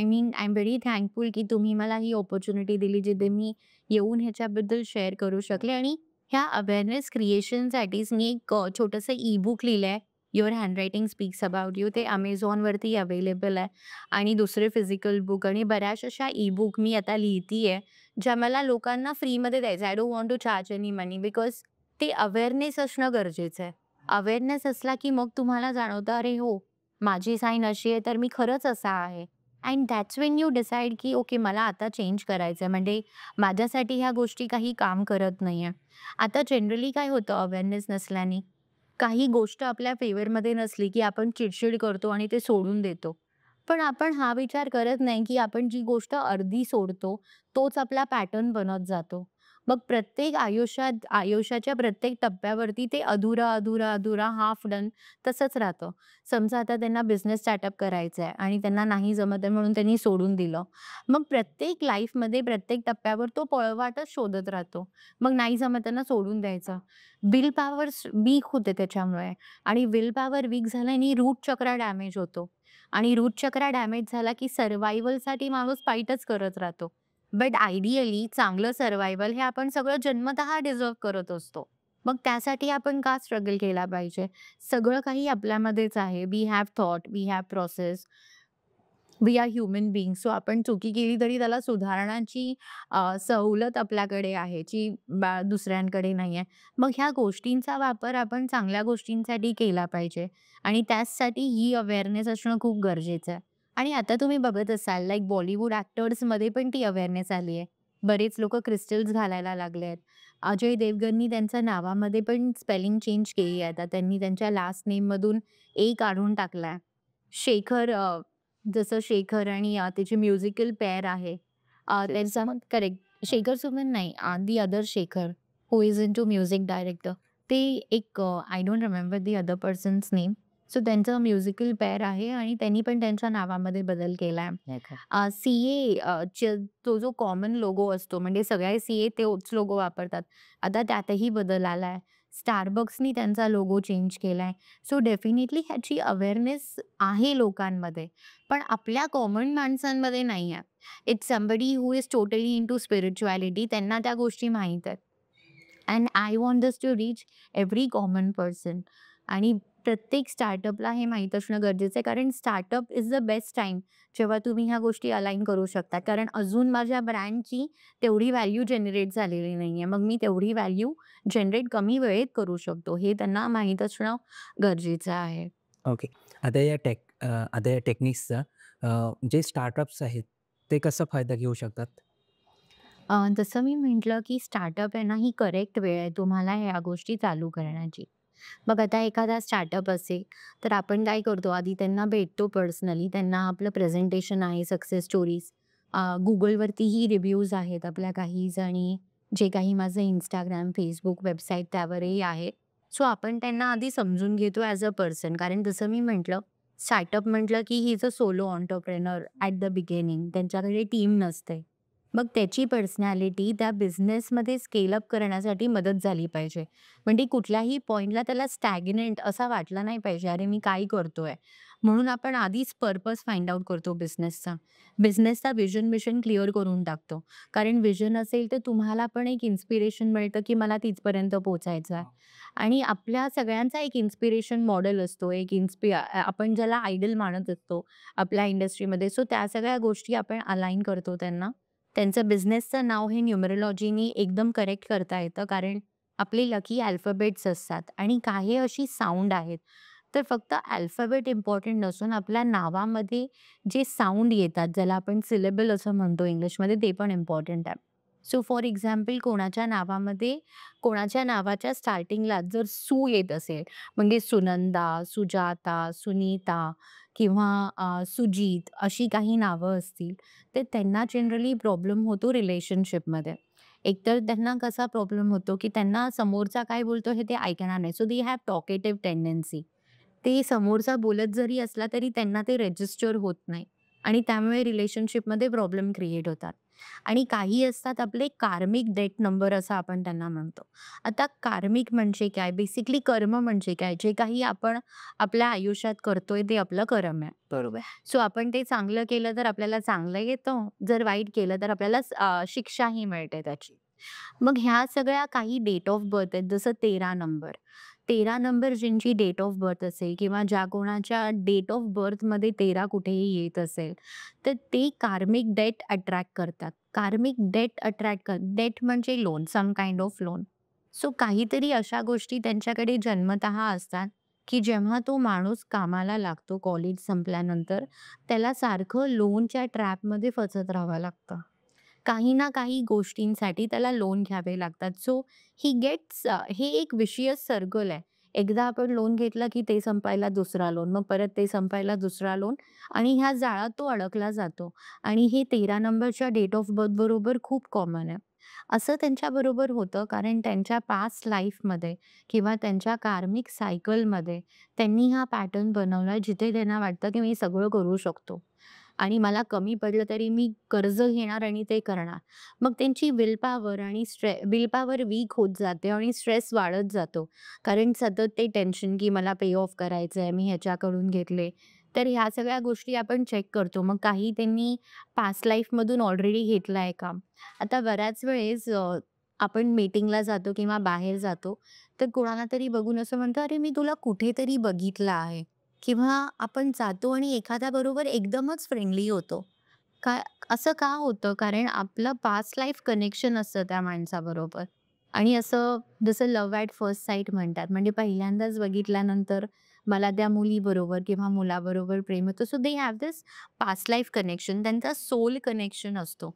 mean I am very thankful की तुम्ही मला ही अपॉर्च्युनिटी दिली जिथे मी येऊन ह्याच्याबद्दल शेअर करू शकले आणि ह्या अवेअरनेस क्रिएशनसाठीच मी एक छोटंसं ई-बुक लिहिलंय. Your handwriting speaks about you. ते Amazonवरती अवेलेबल आहे आणि दुसरे फिजिकल बुक आणि बऱ्याच अशा ई-बुक मी आता लिहितीये, ज्या मला लोकांना फ्रीमध्ये द्यायचं. I don't want to charge any money because ते अवेअरनेस असणं गरजेचं आहे. अवेअरनेस असला की मग तुम्हाला जाणवतं, "अरे हो, माझी साईन अशी आहे, तर मी खरंच असा आहे." And that's when you decide की ओके मला आता चेंज करायचं आहे. म्हणजे माझ्यासाठी ह्या गोष्टी काही काम करत नाहीये. आता जनरली काय होतं अवेअरनेस नसल्याने, काही गोष्ट आपल्या फेवरमध्ये नसली की आपण चिडचिड करतो आणि ते सोडून देतो. पण आपण हा विचार करत नाही की आपण जी गोष्ट अर्धी सोडतो, तोच आपला पॅटर्न बनत जातो. मग प्रत्येक आयुष्याच्या प्रत्येक टप्प्यावरती ते अधुरा, हाल्फ डन तसंच राहतं. समजा आता त्यांना बिझनेस स्टार्टअप करायचा आहे आणि त्यांना नाही जमत आहे म्हणून त्यांनी सोडून दिलं. मग प्रत्येक लाईफमध्ये प्रत्येक टप्प्यावर तो पळवाटच शोधत राहतो. मग नाही जमत त्यांना सोडून द्यायचं. विल पॉवर वीक होते त्याच्यामुळे आणि विल पॉवर वीक झाल्याने रूट चक्र डॅमेज होतो आणि रूट चक्र डॅमेज झाला की सर्व्हायव्हलसाठी माणूस फाईटच करत राहतो. बट आयडियली चांगलं सर्व्हायव्हल हे आपण सगळं जन्मतः डिझर्व्ह करत असतो. मग त्यासाठी आपण का स्ट्रगल केला पाहिजे? सगळं काही आपल्यामध्येच आहे. We have thought, we have process. We are human being. So आपण चुकी केली तरी त्याला सुधारण्याची सवलत आपल्याकडे आहे, जी दुसऱ्यांकडे नाही आहे. मग ह्या गोष्टींचा वापर आपण चांगल्या गोष्टींसाठी केला पाहिजे आणि त्याचसाठी ही अवेअरनेस असणं खूप गरजेचं आहे. आणि आता तुम्ही बघत असाल लाइक बॉलिवूड ॲक्टर्समध्ये पण ती अवेअरनेस आली आहे. बरेच लोकं क्रिस्टल्स घालायला लागले आहेत. अजय देवगननी त्यांच्या नावामध्ये पण स्पेलिंग चेंज केली आहे. आता त्यांनी त्यांच्या लास्ट नेममधून ए काढून टाकलाय. शेखर जसं शेखर आणि त्याची म्युझिकल पेअर आहे. त्यांचा मग करेक्ट शेखर सुमन नाही, the other Shekhar who is into music director. ते एक I don't remember the other persons name. So त्यांचं म्युझिकल पेअर आहे आणि त्यांनी पण त्यांच्या नावामध्ये बदल केलाय. अच्छा. च तो जो कॉमन लोगो असतो म्हणजे सगळे सीए तोच लोगो वापरतात. आता त्यातही बदल आलाय. Starbucksनी त्यांचा लोगो चेंज केलाय. सो डेफिनेटली ह्याची अवेअरनेस आहे लोकांमध्ये. पण आपल्या कॉमन माणसांमध्ये नाही आहे. It's somebody who is totally into spirituality त्यांना त्या गोष्टी माहीत आहेत. And I want this to reach every common person आणि प्रत्येक स्टार्टअपला हे माहीत असणं गरजेचं आहे. कारण startup is the best time जेव्हा तुम्ही ह्या गोष्टी अलाइन करू शकता. कारण अजून माझ्या ब्रँडची तेवढी व्हॅल्यू जनरेट झालेली नाही आहे. मग मी तेवढी व्हॅल्यू जनरेट कमी वेळेत करू शकतो. हे त्यांना माहीत असणं गरजेचं आहे. ओके. आता या टेक्निक्सचा जे स्टार्टअप्स आहेत, ते कसा फायदा घेऊ शकतात? जसं मी म्हटलं, की स्टार्टअप आहे ना, ही करेक्ट वेळ आहे तुम्हाला ह्या गोष्टी चालू करण्याची. मग आता एखादा स्टार्टअप असेल, तर आपण काय करतो आधी त्यांना भेटतो पर्सनली. त्यांना आपलं प्रेझेंटेशन आहे, सक्सेस स्टोरीज. Googleवरतीही रिव्ह्यूज आहेत आपल्या काहीज आणि जे काही माझं Instagram, Facebook, वेबसाईट त्यावरही आहे. सो आपण त्यांना आधी समजून घेतो ॲज अ पर्सन. कारण जसं मी म्हटलं, स्टार्टअप म्हटलं, की he is a solo entrepreneur at the beginning. त्यांच्याकडे टीम नसते. मग त्याची पर्सनॅलिटी त्या बिझनेसमध्ये स्केल अप करण्यासाठी मदत झाली पाहिजे. म्हणजे कुठल्याही पॉइंटला त्याला स्टॅग्नंट असा वाटला नाही पाहिजे, "अरे, मी काय करतोय?" म्हणून आपण आधीच पर्पज फाइंड आउट करतो बिझनेसचा. बिझनेसचा व्हिजन मिशन क्लिअर करून टाकतो. कारण व्हिजन असेल तर तुम्हाला पण एक इन्स्पिरेशन मिळतं, की मला तिथपर्यंत पोहोचायचं आहे. आणि आपल्या सगळ्यांचा एक इन्स्पिरेशन मॉडेल असतो. आपण ज्याला आयडल मानत असतो आपल्या इंडस्ट्रीमध्ये. सो त्या सगळ्या गोष्टी आपण अलाइन करतो त्यांना. त्यांचं बिझनेसचं नाव हे न्यूमरोलॉजीनी एकदम करेक्ट करता येतं. कारण आपले लकी अल्फाबेट्स असतात आणि काही अशी साउंड आहेत. तर फक्त अल्फाबेट इम्पोर्टंट नसून आपल्या नावामध्ये जे साउंड येतात, ज्याला आपण सिलेबल असं म्हणतो इंग्लिशमध्ये, ते पण इम्पोर्टंट आहे. सो फॉर एक्झाम्पल कोणाच्या नावाच्या स्टार्टिंगला जर सू येत असेल, म्हणजे सुनंदा, सुजाता, सुनीता किंवा सुजीत अशी काही नावं असतील, तर त्यांना जनरली प्रॉब्लेम होतो रिलेशनशिपमध्ये. एकतर त्यांना कसा प्रॉब्लेम होतो, की त्यांना समोरचा काय बोलतो हे ते ऐकणार नाही. So they have talkative tendency. ते समोरचा बोलत जरी असला तरी त्यांना ते रजिस्टर होत नाही आणि त्यामुळे रिलेशनशिपमध्ये प्रॉब्लेम क्रिएट होतात. आणि काही असतात आपले कार्मिक डेट नंबर असं आपण त्यांना म्हणतो. आता कार्मिक म्हणजे काय? बेसिकली कर्म म्हणजे काय? जे काही आपण आपल्या आयुष्यात करतोय ते आपलं कर्म आहे. बरोबर. सो आपण ते चांगलं केलं तर आपल्याला चांगलं येतं. जर वाईट केलं तर आपल्याला शिक्षाही मिळते त्याची. मग ह्या सगळ्या काही डेट ऑफ बर्थ आहेत जसं 13 नंबर. 13 नंबर ज्यांची डेट ऑफ बर्थ असेल किंवा ज्या कोणाच्या डेट ऑफ बर्थमध्ये 13 कुठेही येत असेल, तर ते कार्मिक डेट अट्रॅक्ट करतात. कार्मिक डेट म्हणजे loan, some kind of loan. So काहीतरी अशा गोष्टी त्यांच्याकडे जन्मतः असतात, की जेव्हा तो माणूस कामाला लागतो कॉलेज संपल्यानंतर, त्याला सारखं लोनच्या ट्रॅपमध्ये फसत राहावं लागतं. काही ना काही गोष्टींसाठी त्याला लोन घ्यावे लागतात. सो हे एक विशियस सर्कल आहे. एकदा आपण लोन घेतलं, की ते संपायला दुसरा लोन, मग परत ते संपायला दुसरा लोन आणि ह्या जाळ्यात तो अडकला जातो. आणि हे 13 नंबरच्या डेट ऑफ बर्थ बरोबर खूप कॉमन आहे. असं त्यांच्याबरोबर होतं कारण त्यांच्या पास्ट लाईफमध्ये किंवा त्यांच्या कार्मिक सायकलमध्ये त्यांनी हा पॅटर्न बनवलाय जिथे त्यांना वाटतं, की मी सगळं करू शकतो. आणि मला कमी पडलं तरी मी कर्ज घेणार आणि ते करणार. मग त्यांची विल पॉवर वीक होत जाते आणि स्ट्रेस वाढत जातो. कारण सतत ते टेन्शन, की मला पे ऑफ करायचं आहे, मी ह्याच्याकडून घेतले. तर ह्या सगळ्या गोष्टी आपण चेक करतो. मग काही त्यांनी पास्ट लाईफमधून ऑलरेडी घेतलं आहे का? आता बऱ्याच वेळेस आपण मीटिंगला जातो किंवा बाहेर जातो, तर कोणाला तरी बघून असं म्हणतो, "अरे, मी तुला कुठेतरी बघितलं आहे." किंवा आपण जातो आणि एखाद्याबरोबर एकदमच फ्रेंडली होतो. का असं का होतं? कारण आपलं पास्ट लाईफ कनेक्शन असतं त्या माणसाबरोबर आणि असं जसं लव्ह ॲट फर्स्ट साईट म्हणतात. म्हणजे पहिल्यांदाच बघितल्यानंतर मला त्या मुलीबरोबर किंवा मुलाबरोबर प्रेम होतं. So they have this past life connection. त्यांचा सोल कनेक्शन असतो.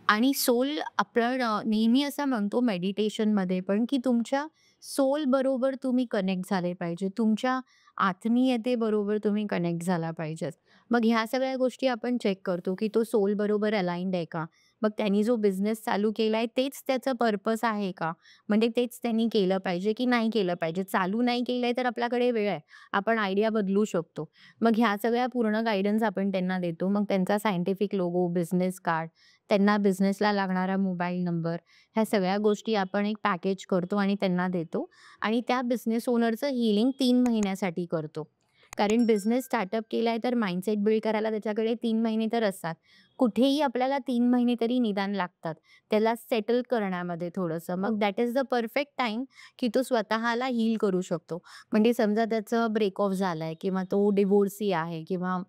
आणि सोल आपण नेहमी असं म्हणतो मेडिटेशनमध्ये पण, की तुमच्या सोल बरोबर तुम्ही कनेक्ट झाले पाहिजे. तुमच्या आत्मीयतेबरोबर तुम्ही कनेक्ट झाला पाहिजेत. मग ह्या सगळ्या गोष्टी आपण चेक करतो, की तो सोल बरोबर अलाइन्ड आहे का? मग त्यांनी जो बिझनेस चालू केलाय तेच त्याचं पर्पज आहे का? म्हणजे तेच त्यांनी केलं पाहिजे की नाही केलं पाहिजे? चालू नाही केलंय तर आपल्याकडे वेळ आहे. आपण आयडिया बदलू शकतो. मग ह्या सगळ्या पूर्ण गाईडन्स आपण त्यांना देतो. मग त्यांचा सायंटिफिक लोगो, बिझनेस कार्ड, त्यांना बिझनेसला लागणारा मोबाईल नंबर, ह्या सगळ्या गोष्टी आपण एक पॅकेज करतो आणि त्यांना देतो आणि त्या बिझनेस ओनरचं हीलिंग 3 महिन्यासाठी करतो. कारण बिझनेस स्टार्टअप केलाय तर माइंडसेट बिल्ड करायला त्याच्याकडे 3 महिने तर असतात. कुठेही आपल्याला 3 महिने तरी निदान लागतात. त्याला सेटल करण्यामध्ये थोडंसं. मग that is the perfect time की तो स्वतःला हील करू शकतो. म्हणजे समजा त्याचं ब्रेक ऑफ झालंय किंवा तो डिव्होर्सी आहे किंवा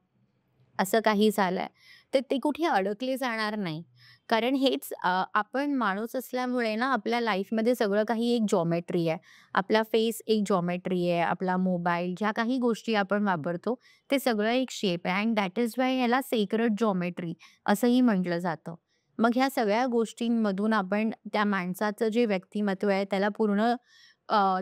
असं काही झालंय, तर ते कुठे अडकले जाणार नाही. कारण हेच आपण माणूस असल्यामुळे ना आपल्या लाईफमध्ये सगळं काही एक जॉमेट्री आहे. आपला फेस एक जॉमेट्री आहे. आपला मोबाईल, ज्या काही गोष्टी आपण वापरतो, ते सगळं एक शेप आहे अँड दॅट इज व्हाय ह्याला सेक्रेड जॉमेट्री असंही म्हटलं जातं. मग ह्या सगळ्या गोष्टींमधून आपण त्या माणसाचं जे व्यक्तिमत्व आहे त्याला पूर्ण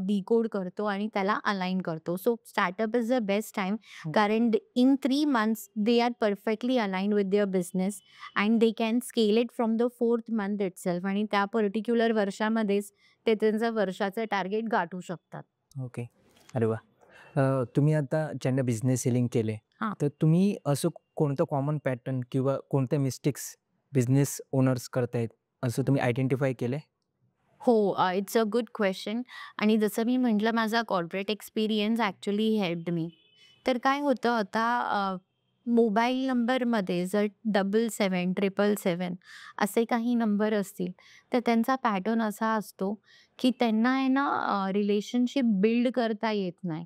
डिकोड करतो आणि त्याला अलाइन करतो. So startup is the best time कारण in 3 months they are perfectly aligned with their business and they can scale it from the 4th month itself आणि त्या पर्टिक्युलर वर्षामध्येच ते त्यांचं वर्षाचं टार्गेट गाठू शकतात. ओके. अरे वाह! तुम्ही आता ज्यांना बिझनेस सेलिंग केले, हां. तर तुम्ही असं कोणतं कॉमन पॅटर्न किंवा कोणत्या मिस्टेक्स बिझनेस ओनर्स करतायत, असं तुम्ही आयडेंटिफाय केलंय? हो, इट्स अ गुड क्वेशन आणि जसं मी म्हटलं माझा corporate experience actually helped me. तर काय होतं आता मोबाईल नंबरमध्ये जर 7777 असे काही नंबर असतील, तर त्यांचा पॅटर्न असा असतो, की त्यांना आहे ना रिलेशनशिप बिल्ड करता येत नाही.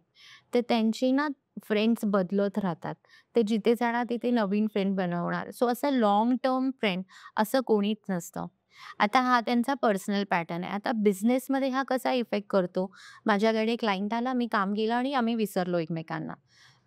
तर त्यांची ना फ्रेंड्स बदलत राहतात. ते जिथे जाणार तिथे नवीन फ्रेंड बनवणार. सो असं लाँग टर्म फ्रेंड असं कोणीच नसतं. आता हा त्यांचा पर्सनल पॅटर्न आहे. आता बिझनेसमध्ये हा कसा इफेक्ट करतो? माझ्याकडे क्लायंट आला, मी काम केलं आणि आम्ही विसरलो एकमेकांना.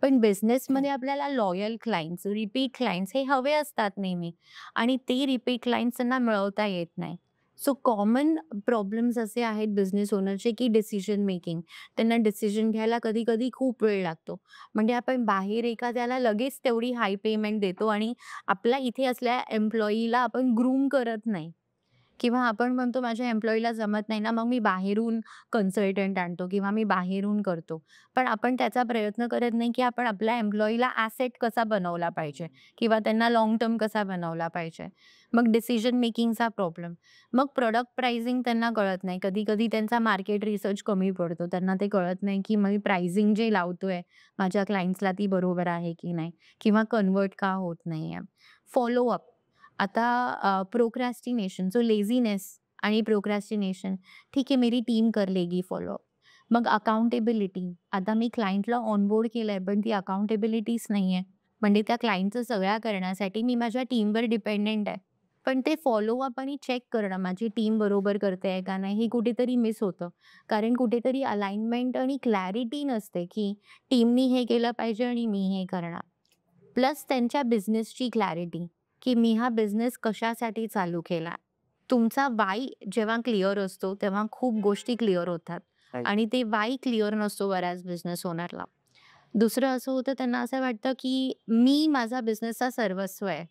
पण बिझनेसमध्ये आपल्याला लॉयल क्लायंट्स, रिपीट क्लायंट्स हे हवे असतात नेहमी आणि ते रिपीट क्लायंट्स त्यांना मिळवता येत नाही. सो कॉमन प्रॉब्लेम्स असे आहेत बिझनेस ओनरचे, की डिसिजन मेकिंग. त्यांना डिसिजन घ्यायला कधी-कधी खूप वेळ लागतो. म्हणजे आपण बाहेर एखाद्याला लगेच तेवढी हाय पेमेंट देतो आणि आपल्या इथे असलेल्या एम्प्लॉयीला आपण ग्रूम करत नाही. किंवा आपण म्हणतो माझ्या एम्प्लॉयीला जमत नाही ना, मग मी बाहेरून कन्सल्टंट आणतो किंवा मी बाहेरून करतो. पण आपण त्याचा प्रयत्न करत नाही, की आपण आपल्या एम्प्लॉयीला ॲसेट कसा बनवला पाहिजे किंवा त्यांना लाँग टर्म कसा बनवला पाहिजे. मग डिसिजन मेकिंगचा प्रॉब्लेम. मग प्रॉडक्ट प्राइसिंग त्यांना कळत नाही. कधी-कधी त्यांचा मार्केट रिसर्च कमी पडतो. त्यांना ते कळत नाही, की मी प्राइसिंग जे लावतोय माझ्या क्लायंट्सला ती बरोबर आहे की नाही किंवा कन्व्हर्ट का होत नाहीये. फॉलोअप आता प्रोक्रॅस्टिनेशन जो लेझीनेस आणि प्रोक्रॅस्टिनेशन ठीक आहे मेरी टीम कर लेगी फॉलोअप. मग अकाउंटेबिलिटी आता मी क्लायंटला ऑनबोर्ड केलंय पण ती अकाउंटेबिलिटीच नाहीये. म्हणजे त्या क्लायंटचं सगळ्या करण्यासाठी मी माझ्या टीमवर डिपेंडंट आहे. पण ते फॉलोअप आणि चेक करणं माझी टीम बरोबर करते का नाही हे कुठेतरी मिस होतं. कारण कुठेतरी अलाइनमेंट आणि क्लॅरिटी नसते, की टीमनी हे केलं पाहिजे आणि मी हे करणार. प्लस त्यांच्या बिझनेसची क्लॅरिटी. की मी हा बिझनेस कशासाठी चालू केला. तुमचा वाय जेव्हा क्लिअर असतो, तेव्हा खूप गोष्टी क्लिअर होतात राइट. आणि ते वाय क्लिअर नसतो बऱ्याच बिझनेस ओनरला. दुसरं असं होतं त्यांना असं वाटतं, की मी माझा बिझनेसचा सर्वस्व आहे.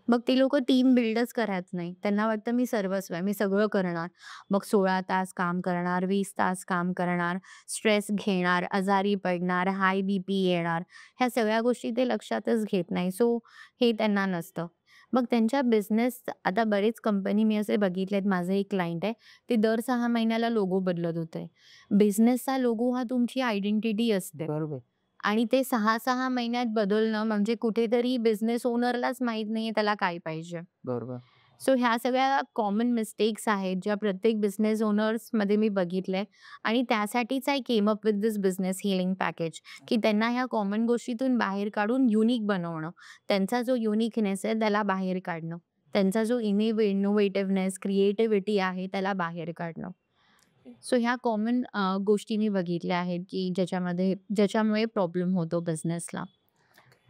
मग ते लोकं टीम बिल्डच करत नाही. त्यांना वाटतं मी सर्वस्व आहे, मी सगळं करणार. मग 16 तास काम करणार, 20 तास काम करणार, स्ट्रेस घेणार, आजारी पडणार, हाय बीपी येणार. ह्या सगळ्या गोष्टी ते लक्षातच घेत नाही. सो हे त्यांना नसतं. मग त्यांच्या बिझनेस आता बरेच कंपनी मी असे बघितलेत, माझं एक क्लायंट आहे. ते दर 6 महिन्याला लोगो बदलत होते. बिझनेसचा लोगो हा तुमची आयडेंटिटी असते. बरोबर. आणि ते 6-6 महिन्यात बदलणं म्हणजे कुठेतरी बिझनेस ओनरलाच माहीत नाहीये त्याला काय पाहिजे. बरोबर. सो ह्या सगळ्या कॉमन मिस्टेक्स आहेत, ज्या प्रत्येक बिझनेस ओनर्समध्ये मी बघितलंय आणि त्यासाठीच I came up with this business healing package, की त्यांना ह्या कॉमन गोष्टीतून बाहेर काढून युनिक बनवणं. त्यांचा जो युनिकनेस आहे त्याला बाहेर काढणं. त्यांचा जो इनोव्हेटिव्हनेस, क्रिएटिव्हिटी आहे त्याला बाहेर काढणं. सो ह्या कॉमन गोष्टी मी बघितल्या आहेत, की ज्याच्यामुळे प्रॉब्लेम होतो बिझनेसला.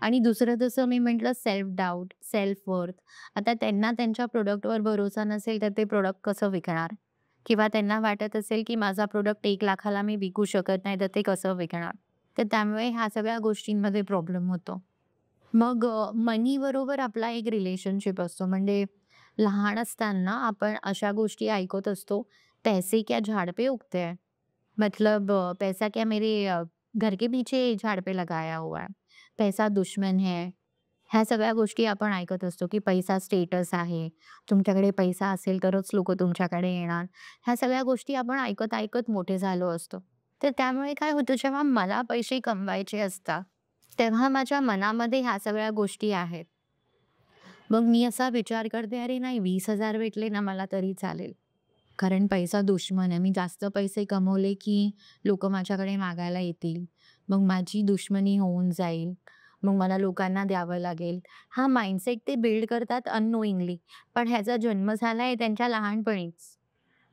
आणि दुसरं जसं मी म्हटलं सेल्फ डाऊट, सेल्फ वर्थ. आता त्यांना त्यांच्या प्रॉडक्टवर भरोसा नसेल, तर ते प्रॉडक्ट कसं विकणार? किंवा त्यांना वाटत असेल, की माझा प्रॉडक्ट 1,00,000ला मी विकू शकत नाही, तर ते कसं विकणार? तर त्यामुळे ह्या सगळ्या गोष्टींमध्ये प्रॉब्लेम होतो. मग मनीबरोबर आपला एक रिलेशनशिप असतो. म्हणजे लहान असताना आपण अशा गोष्टी ऐकत असतो, "पैसे क्या झाड पे उगते हैं." मतलब पैसा क्या मेरे घर के पीछे झाड पे लगाया हुआ है. पैसा दुश्मन है. ह्या सगळ्या गोष्टी आपण ऐकत असतो, की पैसा स्टेटस आहे. तुमच्याकडे पैसा असेल तरच लोकं तुमच्याकडे येणार. ह्या सगळ्या गोष्टी आपण ऐकत-ऐकत मोठे झालो असतो. तर त्यामुळे काय होतं जेव्हा मला पैसे कमवायचे असतात, तेव्हा माझ्या मनामध्ये ह्या सगळ्या गोष्टी आहेत. मग मी असा विचार करते, "अरे नाही 20,000 भेटले ना मला तरी चालेल." कारण पैसा दुश्मन आहे. मी जास्त पैसे कमवले की लोकं माझ्याकडे मागायला येतील. मग माझी दुश्मनी होऊन जाईल. मग मला लोकांना द्यावं लागेल. हा माइंडसेट ते बिल्ड करतात अननोइंगली. पण ह्याचा जन्म झालाय त्यांच्या लहानपणीच.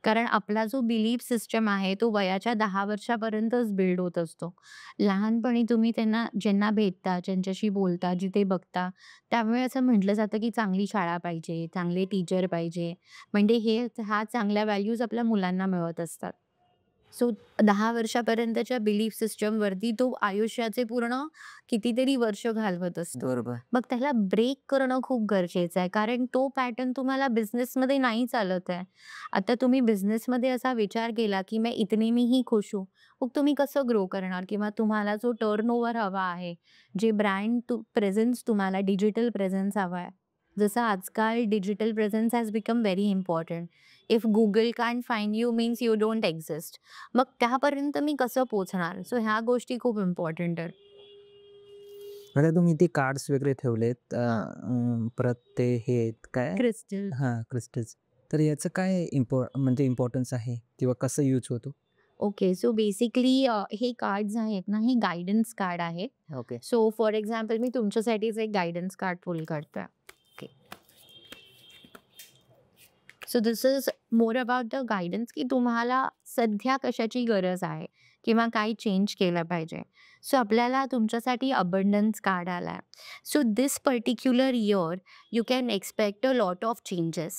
कारण आपला जो बिलीफ सिस्टम आहे तो वयाच्या 10 वर्षापर्यंतच बिल्ड होत असतो. लहानपणी तुम्ही त्यांना ज्यांना भेटता, ज्यांच्याशी बोलता, जिथे बघता, त्यामुळे असं म्हटलं जातं की चांगली शाळा पाहिजे, चांगले टीचर पाहिजे. म्हणजे ह्या चांगल्या व्हॅल्यूज आपल्या मुलांना मिळत असतात. सो 10 वर्षापर्यंतच्या बिलीफ सिस्टमवरती तो आयुष्याचे पूर्ण कितीतरी वर्ष घालवत असतो. बरोबर. मग त्याला ब्रेक करणं खूप गरजेचं आहे. कारण तो पॅटर्न तुम्हाला बिझनेसमध्ये नाही चालत आहे. आता तुम्ही बिझनेसमध्ये असा विचार केला, की मैं इतने में ही खुश हूँ. मग तुम्ही कसं ग्रो करणार? किंवा तुम्हाला जो टर्नओव्हर हवा आहे, जे प्रेझेन्स तुम्हाला डिजिटल प्रेझेन्स हवा आहे. जसं आजकाल digital presence has become very important. If Google can't find you means you don't exist. मग त्यापर्यंत मी कसं पोहोचणार? सो ह्या गोष्टी खूप इम्पोर्टंट आहेत. आता तुम्ही ते कार्ड्स वगैरे ठेवलेत परत ते हे आहेत काय? क्रिस्टल. हां, क्रिस्टल्स. तर याचं काय म्हणजे इम्पोर्टन्स आहे किंवा कसं यूज होतो? ओके. सो बेसिकली हे कार्ड्स आहेत ना, हे गाईडन्स कार्ड आहेत. ओके. सो फॉर एक्झाम्पल मी तुमच्यासाठीच एक गाईडन्स कार्ड पुल काढतोय. Okay. So this is more about the guidance की तुम्हाला सध्या कशाची गरज आहे किंवा काय चेंज केलं पाहिजे. सो आपल्याला तुमच्यासाठी अबंडन्स कार्ड आलाय. So this particular year you can expect a lot of changes.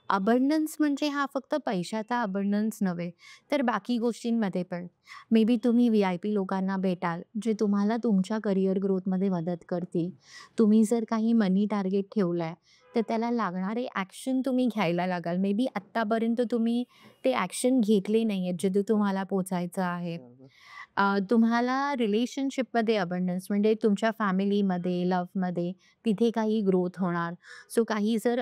Abundance म्हणजे हा फक्त पैशाचा अबंडन्स नव्हे, तर बाकी गोष्टींमध्ये पण. मे बी तुम्ही VIP लोकांना भेटाल, जे तुम्हाला तुमच्या करियर ग्रोथमध्ये मदत करतील. तुम्ही जर काही मनी टार्गेट ठेवलाय, तर त्याला लागणारे ॲक्शन तुम्ही घ्यायला लागाल. मे बी आत्तापर्यंत तुम्ही ते ॲक्शन घेतले नाहीयेत, जिथे तुम्हाला पोहोचायचं आहे. तुम्हाला रिलेशनशिपमध्ये अबंडन्स म्हणजे तुमच्या फॅमिलीमध्ये, लव्हमध्ये तिथे काही ग्रोथ होणार. सो काही जर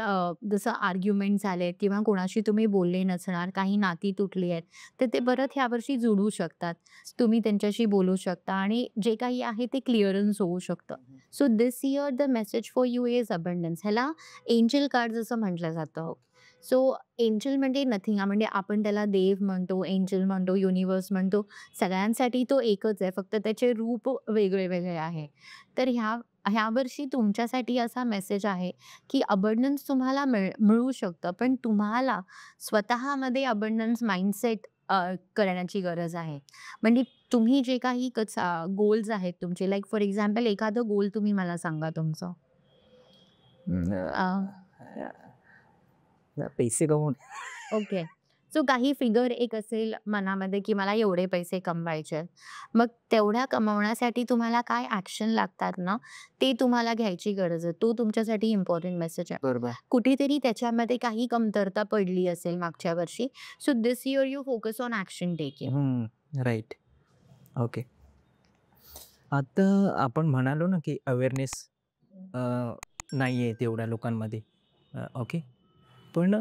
जसं आर्ग्युमेंट झालेत किंवा कोणाशी तुम्ही बोलले नसणार, काही नाती तुटली आहेत, तर ते परत ह्यावर्षी जुळू शकतात. तुम्ही त्यांच्याशी बोलू शकता आणि जे काही आहे ते क्लिअरन्स होऊ शकतं. So this year the message for you is abundance. ह्याला एंजल कार्ड्स असं म्हटलं जातं. सो एंजल म्हणजे नथिंग म्हणजे आपण त्याला देव म्हणतो, एंजल म्हणतो, युनिव्हर्स म्हणतो. सगळ्यांसाठी तो एकच आहे. फक्त त्याचे रूप वेगळे-वेगळे आहे. तर ह्यावर्षी तुमच्यासाठी असा मेसेज आहे, की अबंडन्स तुम्हाला मिळू शकतं. पण तुम्हाला स्वतःमध्ये अबंडन्स माइंडसेट करण्याची गरज आहे. म्हणजे तुम्ही जे काही गोल्स आहेत तुमचे लाइक फॉर एक्झाम्पल एखादं गोल तुम्ही मला सांगा तुमचं. पैसे कमवून ओके. सो काही फिगर एक असेल मनामध्ये, की मला एवढे पैसे कमवायचे आहेत. मग तेवढ्या कमवण्यासाठी तुम्हाला काय ॲक्शन लागतात ना, ते तुम्हाला घ्यायची गरज आहे. तो तुमच्यासाठी इम्पोर्टंट मेसेज आहे. बरोबर. कुठेतरी त्याच्यामध्ये काही कमतरता पडली असेल मागच्या वर्षी. So this year you focus on action taking. Right. Okay. आता आपण म्हणालो ना, की अवेअरनेस नाही आहे तेवढ्या लोकांमध्ये. ओके. पण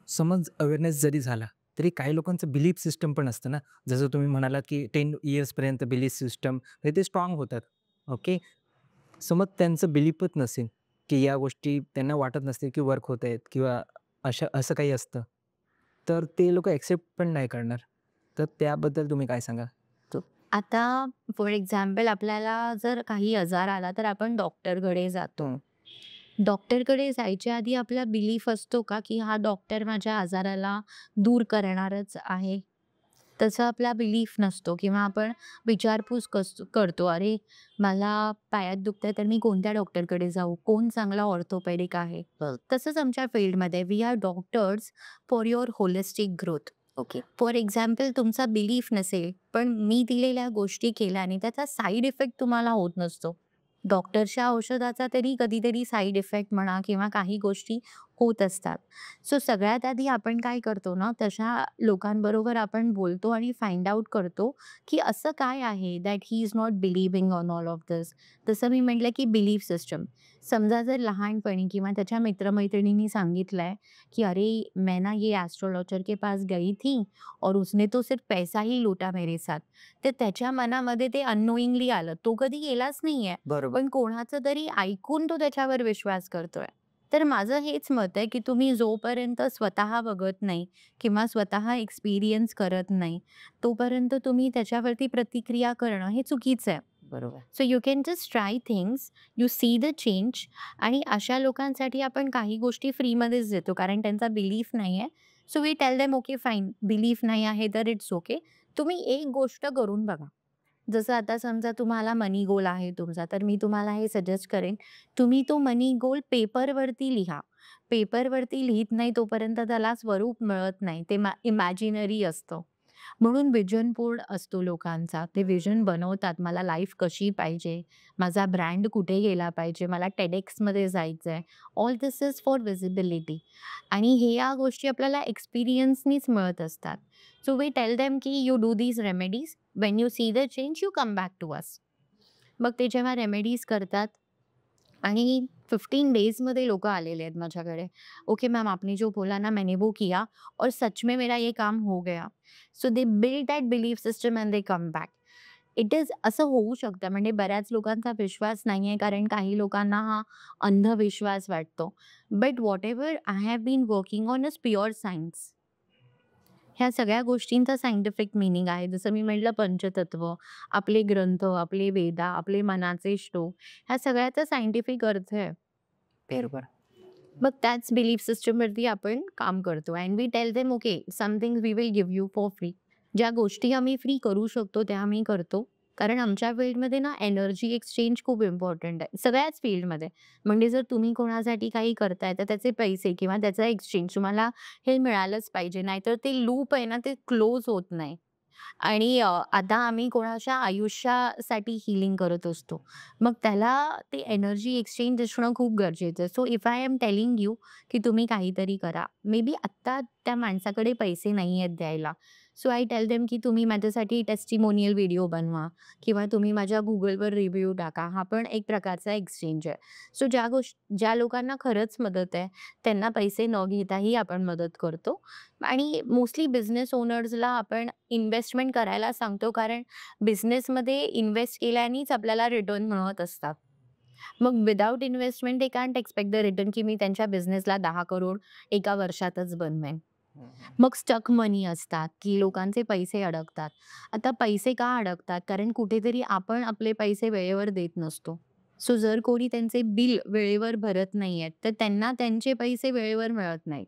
समज अवेअरनेस जरी झाला, तरी काही लोकांचं बिलीफ सिस्टम पण असतं ना. जसं तुम्ही म्हणालात, की 10 इयर्सपर्यंत बिलीफ सिस्टम ते स्ट्राँग होतात. ओके. सो मग त्यांचं बिलीफच नसेल, की या गोष्टी त्यांना वाटत नसतील, की वर्क होत आहेत किंवा असं काही असतं, तर ते लोकं ॲक्सेप्ट पण नाही करणार. तर त्याबद्दल तुम्ही काय सांगाल? आता फॉर एक्झाम्पल आपल्याला जर काही आजार आला तर आपण डॉक्टरकडे जातो. डॉक्टरकडे जायच्या आधी आपला बिलीफ असतो का, की हा डॉक्टर माझ्या आजाराला दूर करणारच आहे? तसा आपला बिलीफ नसतो किंवा आपण विचारपूस करतो, "अरे, मला पायात दुखतंय तर मी कोणत्या डॉक्टरकडे जाऊ? कोण चांगला ऑर्थोपेडिक आहे?" तसंच आमच्या फील्डमध्ये we are doctors for your holistic growth. Okay. For example तुमचा बिलीफ नसेल, पण मी दिलेल्या गोष्टी केल्याने त्याचा साइड इफेक्ट तुम्हाला होत नसतो. डॉक्टरच्या औषधाचा तरी कधीतरी साइड इफेक्ट म्हणा किंवा काही गोष्टी होत असतात. सो सगळ्यात आधी आपण काय करतो ना, तशा लोकांबरोबर आपण बोलतो आणि फाइंड आउट करतो, की असं काय आहे that he is not believing on all of this. जसं मी म्हटलं, की बिलीफ सिस्टम. समजा जर लहानपणी किंवा त्याच्या मित्र-मैत्रिणींनी सांगितलंय, की "अरे, मैं ना ये एस्ट्रोलॉजर के पास गई थी और उसने तो सिर्फ पैसा ही लूटा मेरे साथ." तर त्याच्या मनामध्ये ते अननोइंगली आलं. तो कधी गेलाच नाहीये. बरोबर. पण कोणाचं तरी ऐकून तो त्याच्यावर विश्वास करतोय. तर माझं हेच मत आहे, की तुम्ही जोपर्यंत स्वतः बघत नाही किंवा स्वतः एक्सपिरियन्स करत नाही, तोपर्यंत तुम्ही त्याच्यावरती प्रतिक्रिया करणं हे चुकीचं आहे. बरोबर. So you can just try things, you see the change आणि अशा लोकांसाठी आपण काही गोष्टी फ्रीमध्येच देतो कारण त्यांचा बिलीफ नाही आहे. So we tell them okay fine, belief नाही आहे तर इट्स ओके. तुम्ही एक गोष्ट करून बघा. जसं आता समजा तुम्हाला मनी गोल आहे तुमचा, तर मी तुम्हाला हे सजेस्ट करेन, तुम्ही तो मनी गोल पेपरवरती लिहा. पेपरवरती लिहीत नाही तोपर्यंत त्याला स्वरूप मिळत नाही. ते इमॅजिनरी असतं. म्हणून व्हिजन बोर्ड असतो लोकांचा. ते व्हिजन बनवतात. मला लाईफ कशी पाहिजे, माझा ब्रँड कुठे गेला पाहिजे, मला TEDxमध्ये जायचंय. All this is for visibility आणि ह्या गोष्टी आपल्याला एक्सपिरियन्सनीच मिळत असतात. सो वी टेल देम की you do these remedies. When you see the change you come back to us. मग ते जेव्हा रेमेडीज करतात आणि 15 डेजमध्ये लोकं आलेले आहेत माझ्याकडे. ओके मैम आपने जो बोला ना मैंने वो किया और सच में मेरा ये काम हो गया. So they build that belief system and they come back. It is असं होऊ शकतं म्हणजे बऱ्याच लोकांचा विश्वास नाही आहे कारण काही लोकांना हा अंधविश्वास वाटतो. But whatever I have been working on is pure science. ह्या सगळ्या गोष्टींचा सायंटिफिक मीनिंग आहे. जसं मी म्हटलं पंचतत्व, आपले ग्रंथ, आपले वेदा, आपले मनाचे श्लोक ह्या सगळ्याचा सायंटिफिक अर्थ आहे. बरोबर. मग त्याच बिलीफ सिस्टमवरती आपण काम करतो and we tell them okay some things we will give you for free. ज्या गोष्टी आम्ही फ्री करू शकतो त्या आम्ही करतो. कारण आमच्या फील्डमध्ये ना एनर्जी एक्सचेंज खूप इम्पॉर्टंट आहे. सगळ्याच फील्डमध्ये. म्हणजे जर तुम्ही कोणासाठी काही करताय तर त्याचे पैसे किंवा त्याचा एक्सचेंज तुम्हाला हे मिळालंच पाहिजे. नाहीतर ते लूप आहे ना ते क्लोज होत नाही. आणि आता आम्ही कोणाच्या आयुष्यासाठी हीलिंग करत असतो. मग त्याला ते एनर्जी एक्सचेंज असणं खूप गरजेचं आहे. So if I am telling you की तुम्ही काहीतरी करा. मे बी आत्ता त्या माणसाकडे पैसे नाही आहेत द्यायला. सो आय टेल देम की तुम्ही माझ्यासाठी टेस्टिमोनियल व्हिडिओ बनवा किंवा तुम्ही माझ्या Googleवर रिव्ह्यू टाका. हा पण एक प्रकारचा एक्सचेंज आहे. सो ज्या लोकांना खरंच मदत आहे, त्यांना पैसे न घेताही आपण मदत करतो. आणि मोस्टली बिझनेस ओनर्सला आपण इन्व्हेस्टमेंट करायला सांगतो कारण बिझनेसमध्ये इन्व्हेस्ट केल्यानेच आपल्याला रिटर्न मिळत असतात. मग without investment they can't expect the return की मी त्यांच्या बिझनेसला 10 करोड एका वर्षातच बनवेन. मग स्टक मनी असतात, की लोकांचे पैसे अडकतात. आता पैसे का अडकतात? कारण कुठेतरी आपण आपले पैसे वेळेवर देत नसतो. सो जर कोणी त्यांचे बिल वेळेवर भरत नाहीयेत, तर त्यांना त्यांचे पैसे वेळेवर मिळत नाहीत.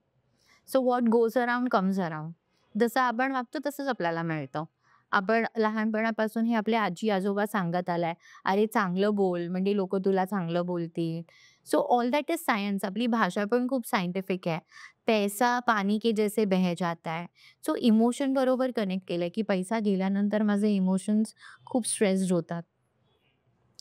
So what goes around comes around. जसं आपण वागतो तसंच आपल्याला मिळतं. आपण लहानपणापासून हे आपले आजी-आजोबा सांगत आलाय, "अरे चांगलं बोल, म्हणजे लोकं तुला चांगलं बोलतील." So all that is science. आपली भाषा पण खूप सायंटिफिक आहे. पैसा पानी के जैसे बह जाता है. सो इमोशन बरोबर कनेक्ट केलंय, की पैसा गेल्यानंतर माझे इमोशन्स खूप स्ट्रेस्ड होतात.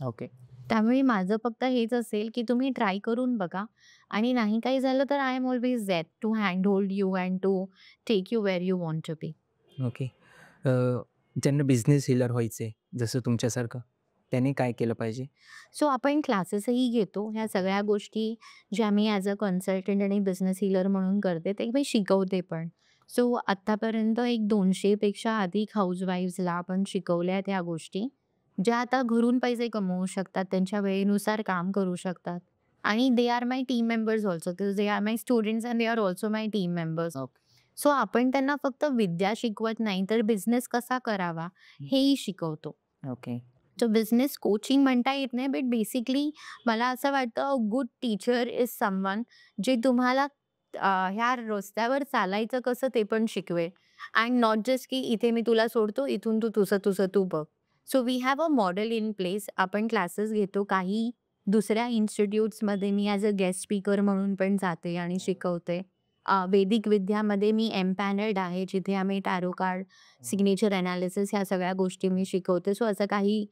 ओके. त्यामुळे माझं फक्त हेच असेल, की तुम्ही ट्राय करून बघा आणि नाही काही झालं तर I am always there to hand hold you and to take you where you want to be. Okay. ज्यांना बिझनेस हीलर व्हायचं आहे, जसं तुमच्यासारखं, त्याने काय केलं पाहिजे? सो आपण क्लासेसही घेतो. ह्या सगळ्या गोष्टी ज्या मी ॲज अ कन्सल्टंट आणि बिझनेस हीलर म्हणून करते, ते मी शिकवते पण. सो आत्तापर्यंत एक 200 पेक्षा अधिक हाउसवाईफ्सला आपण शिकवल्या आहेत ह्या गोष्टी, ज्या आता घरून पैसे कमवू शकतात, त्यांच्या वेळेनुसार काम करू शकतात. आणि they are my team members also. They are my students and they are also my team members. Okay. So आपण त्यांना फक्त विद्या शिकवत नाही, तर बिझनेस कसा करावा हेही शिकवतो. ओके. सो बिझनेस कोचिंग म्हणता येत नाही, बट बेसिकली मला असं वाटतं a good teacher is someone जे तुम्हाला ह्या रस्त्यावर चालायचं कसं ते पण शिकवेल. अँड नॉट जस्ट की इथे मी तुला सोडतो, इथून तू तुझं तू बघ. So we have a model in place. आपण क्लासेस घेतो. काही दुसऱ्या इन्स्टिट्यूट्समध्ये मी ॲज अ गेस्ट स्पीकर म्हणून पण जाते आणि शिकवते. वैदिक विद्यामध्ये मी एम्पॅनल्ड आहे, जिथे आम्ही टॅरो कार्ड, सिग्नेचर एनालिसिस ह्या सगळ्या गोष्टी मी शिकवते. सो असं काही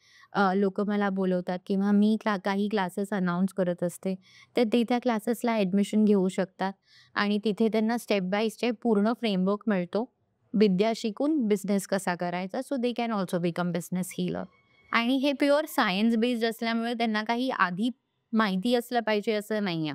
लोकं मला बोलवतात किंवा मी काही क्लासेस अनाउन्स करत असते. तर ते त्या क्लासेसला ॲडमिशन घेऊ शकतात आणि तिथे त्यांना स्टेप बाय स्टेप पूर्ण फ्रेमवर्क मिळतो. विद्या शिकून बिझनेस कसा करायचा. So they can also become business healer. आणि हे प्युअर सायन्स बेस्ड असल्यामुळे त्यांना काही आधी माहिती असलं पाहिजे असं नाहीये.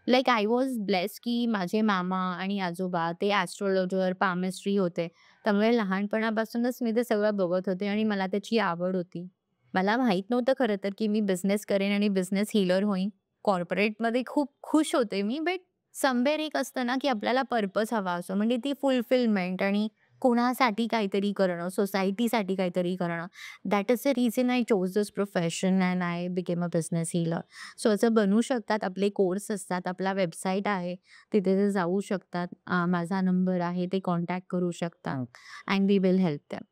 लाइक आय वॉज ब्लेस्ड की माझे मामा आणि आजोबा ते ॲस्ट्रोलॉजर, पामिस्ट्री होते. त्यामुळे लहानपणापासूनच मी ते सगळं बघत होते आणि मला त्याची आवड होती. मला माहीत नव्हतं खरं तर की मी बिझनेस करेन आणि बिझनेस हीलर होईन. कॉर्पोरेटमध्ये खूप खुश होते मी, बट समवेअर एक असतं ना की आपल्याला पर्पज हवा असतो. म्हणजे ती फुलफिलमेंट आणि कोणासाठी काहीतरी करणं, सोसायटीसाठी काहीतरी करणं. That is the reason I chose this profession and I became a business healer. So असं बनू शकतात. आपले कोर्स असतात. आपला वेबसाईट आहे. तिथे ते जाऊ शकतात. माझा नंबर आहे. ते कॉन्टॅक्ट करू शकतात and we will help them.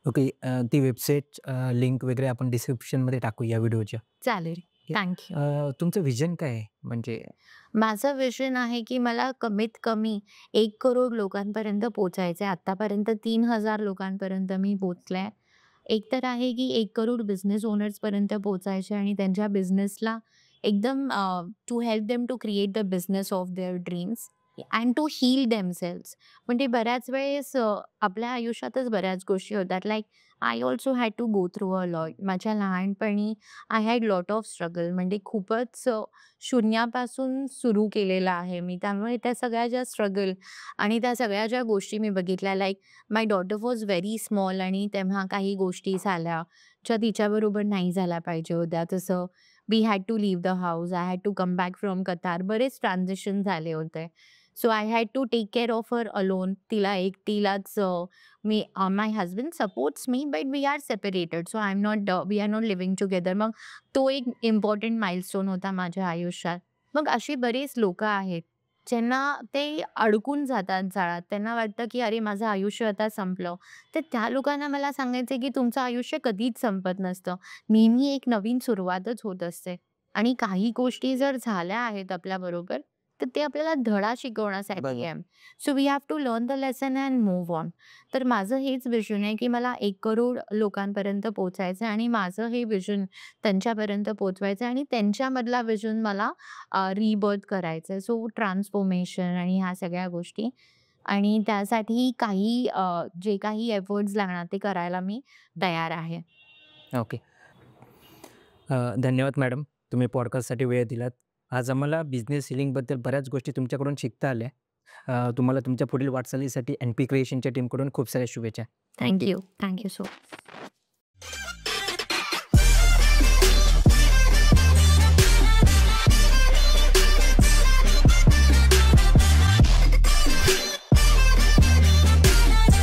Okay. ती वेबसाईट लिंक वगैरे आपण डिस्क्रिप्शनमध्ये टाकू या व्हिडिओच्या. चालेल. ओके. Thank you. तुमचं व्हिजन काय आहे? म्हणजे माझं विजन आहे की मला कमीत कमी 1 करोड लोकांपर्यंत पोहोचायचं आहे. आत्तापर्यंत 3,000 लोकांपर्यंत मी पोहोचले. एक तर आहे की 1 करोड बिझनेस ओनर्सपर्यंत पोहोचायचे आणि त्यांच्या बिझनेसला एकदम to help them to create the business of their dreams and to heal themselves. म्हणजे बऱ्याच वेळेस आपल्या आयुष्यातच बऱ्याच गोष्टी होतात. Like I also had to go through a lot. माझ्या लहानपणी I had lot of struggle. म्हणजे खूपच शून्यापासून सुरू केलेलं आहे मी. त्यामुळे त्या सगळ्या ज्या स्ट्रगल आणि त्या सगळ्या ज्या गोष्टी मी बघितल्या, like my daughter was very small आणि तेव्हा काही गोष्टी झाल्या, ज्या तिच्याबरोबर नाही झाल्या पाहिजे होत्या. जसं we had to leave the house, I had to come back from Qatar. बरेच ट्रान्झिशन झाले होते. So I had to take care of her alone. तिला एकटीलाच मी my husband supports me, but we are separated. So we are not living together. मग तो एक important milestone होता माझ्या आयुष्यात. मग अशी बरीच लोकं आहेत, ज्यांना ते अडकून जातात जाळ्यात. त्यांना वाटतं की अरे माझं आयुष्य आता संपलं. तर त्या लोकांना मला सांगायचं की तुमचं आयुष्य कधीच संपत नसतं. नेहमी एक नवीन सुरुवातच होत असते. आणि काही गोष्टी जर झाल्या आहेत आपल्याबरोबर, तर ते आपल्याला धडा शिकवण्यासाठी बरोबर. आहे. So we have to learn the lesson and move on. तर माझं हेच विजन आहे की मला 1 करोड लोकांपर्यंत पोहोचायचं आहे आणि माझं हे विजन त्यांच्यापर्यंत पोहोचवायचं आहे आणि त्यांच्यामधला विजन मला रिबर्थ करायचं आहे. सो ट्रान्सफॉर्मेशन आणि ह्या सगळ्या गोष्टी आणि त्यासाठी काही जे काही एफर्ट्स लागणार ते करायला मी तयार आहे. ओके. धन्यवाद मॅडम. तुम्ही पॉडकास्टसाठी वेळ दिलात. आज आम्हाला बिझनेस हिलिंगबद्दल बऱ्याच गोष्टी तुमच्याकडून शिकता आल्या. तुम्हाला तुमच्या पुढील वाटचालीसाठी NP क्रिएशनच्या टीमकडून खूप साऱ्या शुभेच्छा. Thank you. Thank you so much.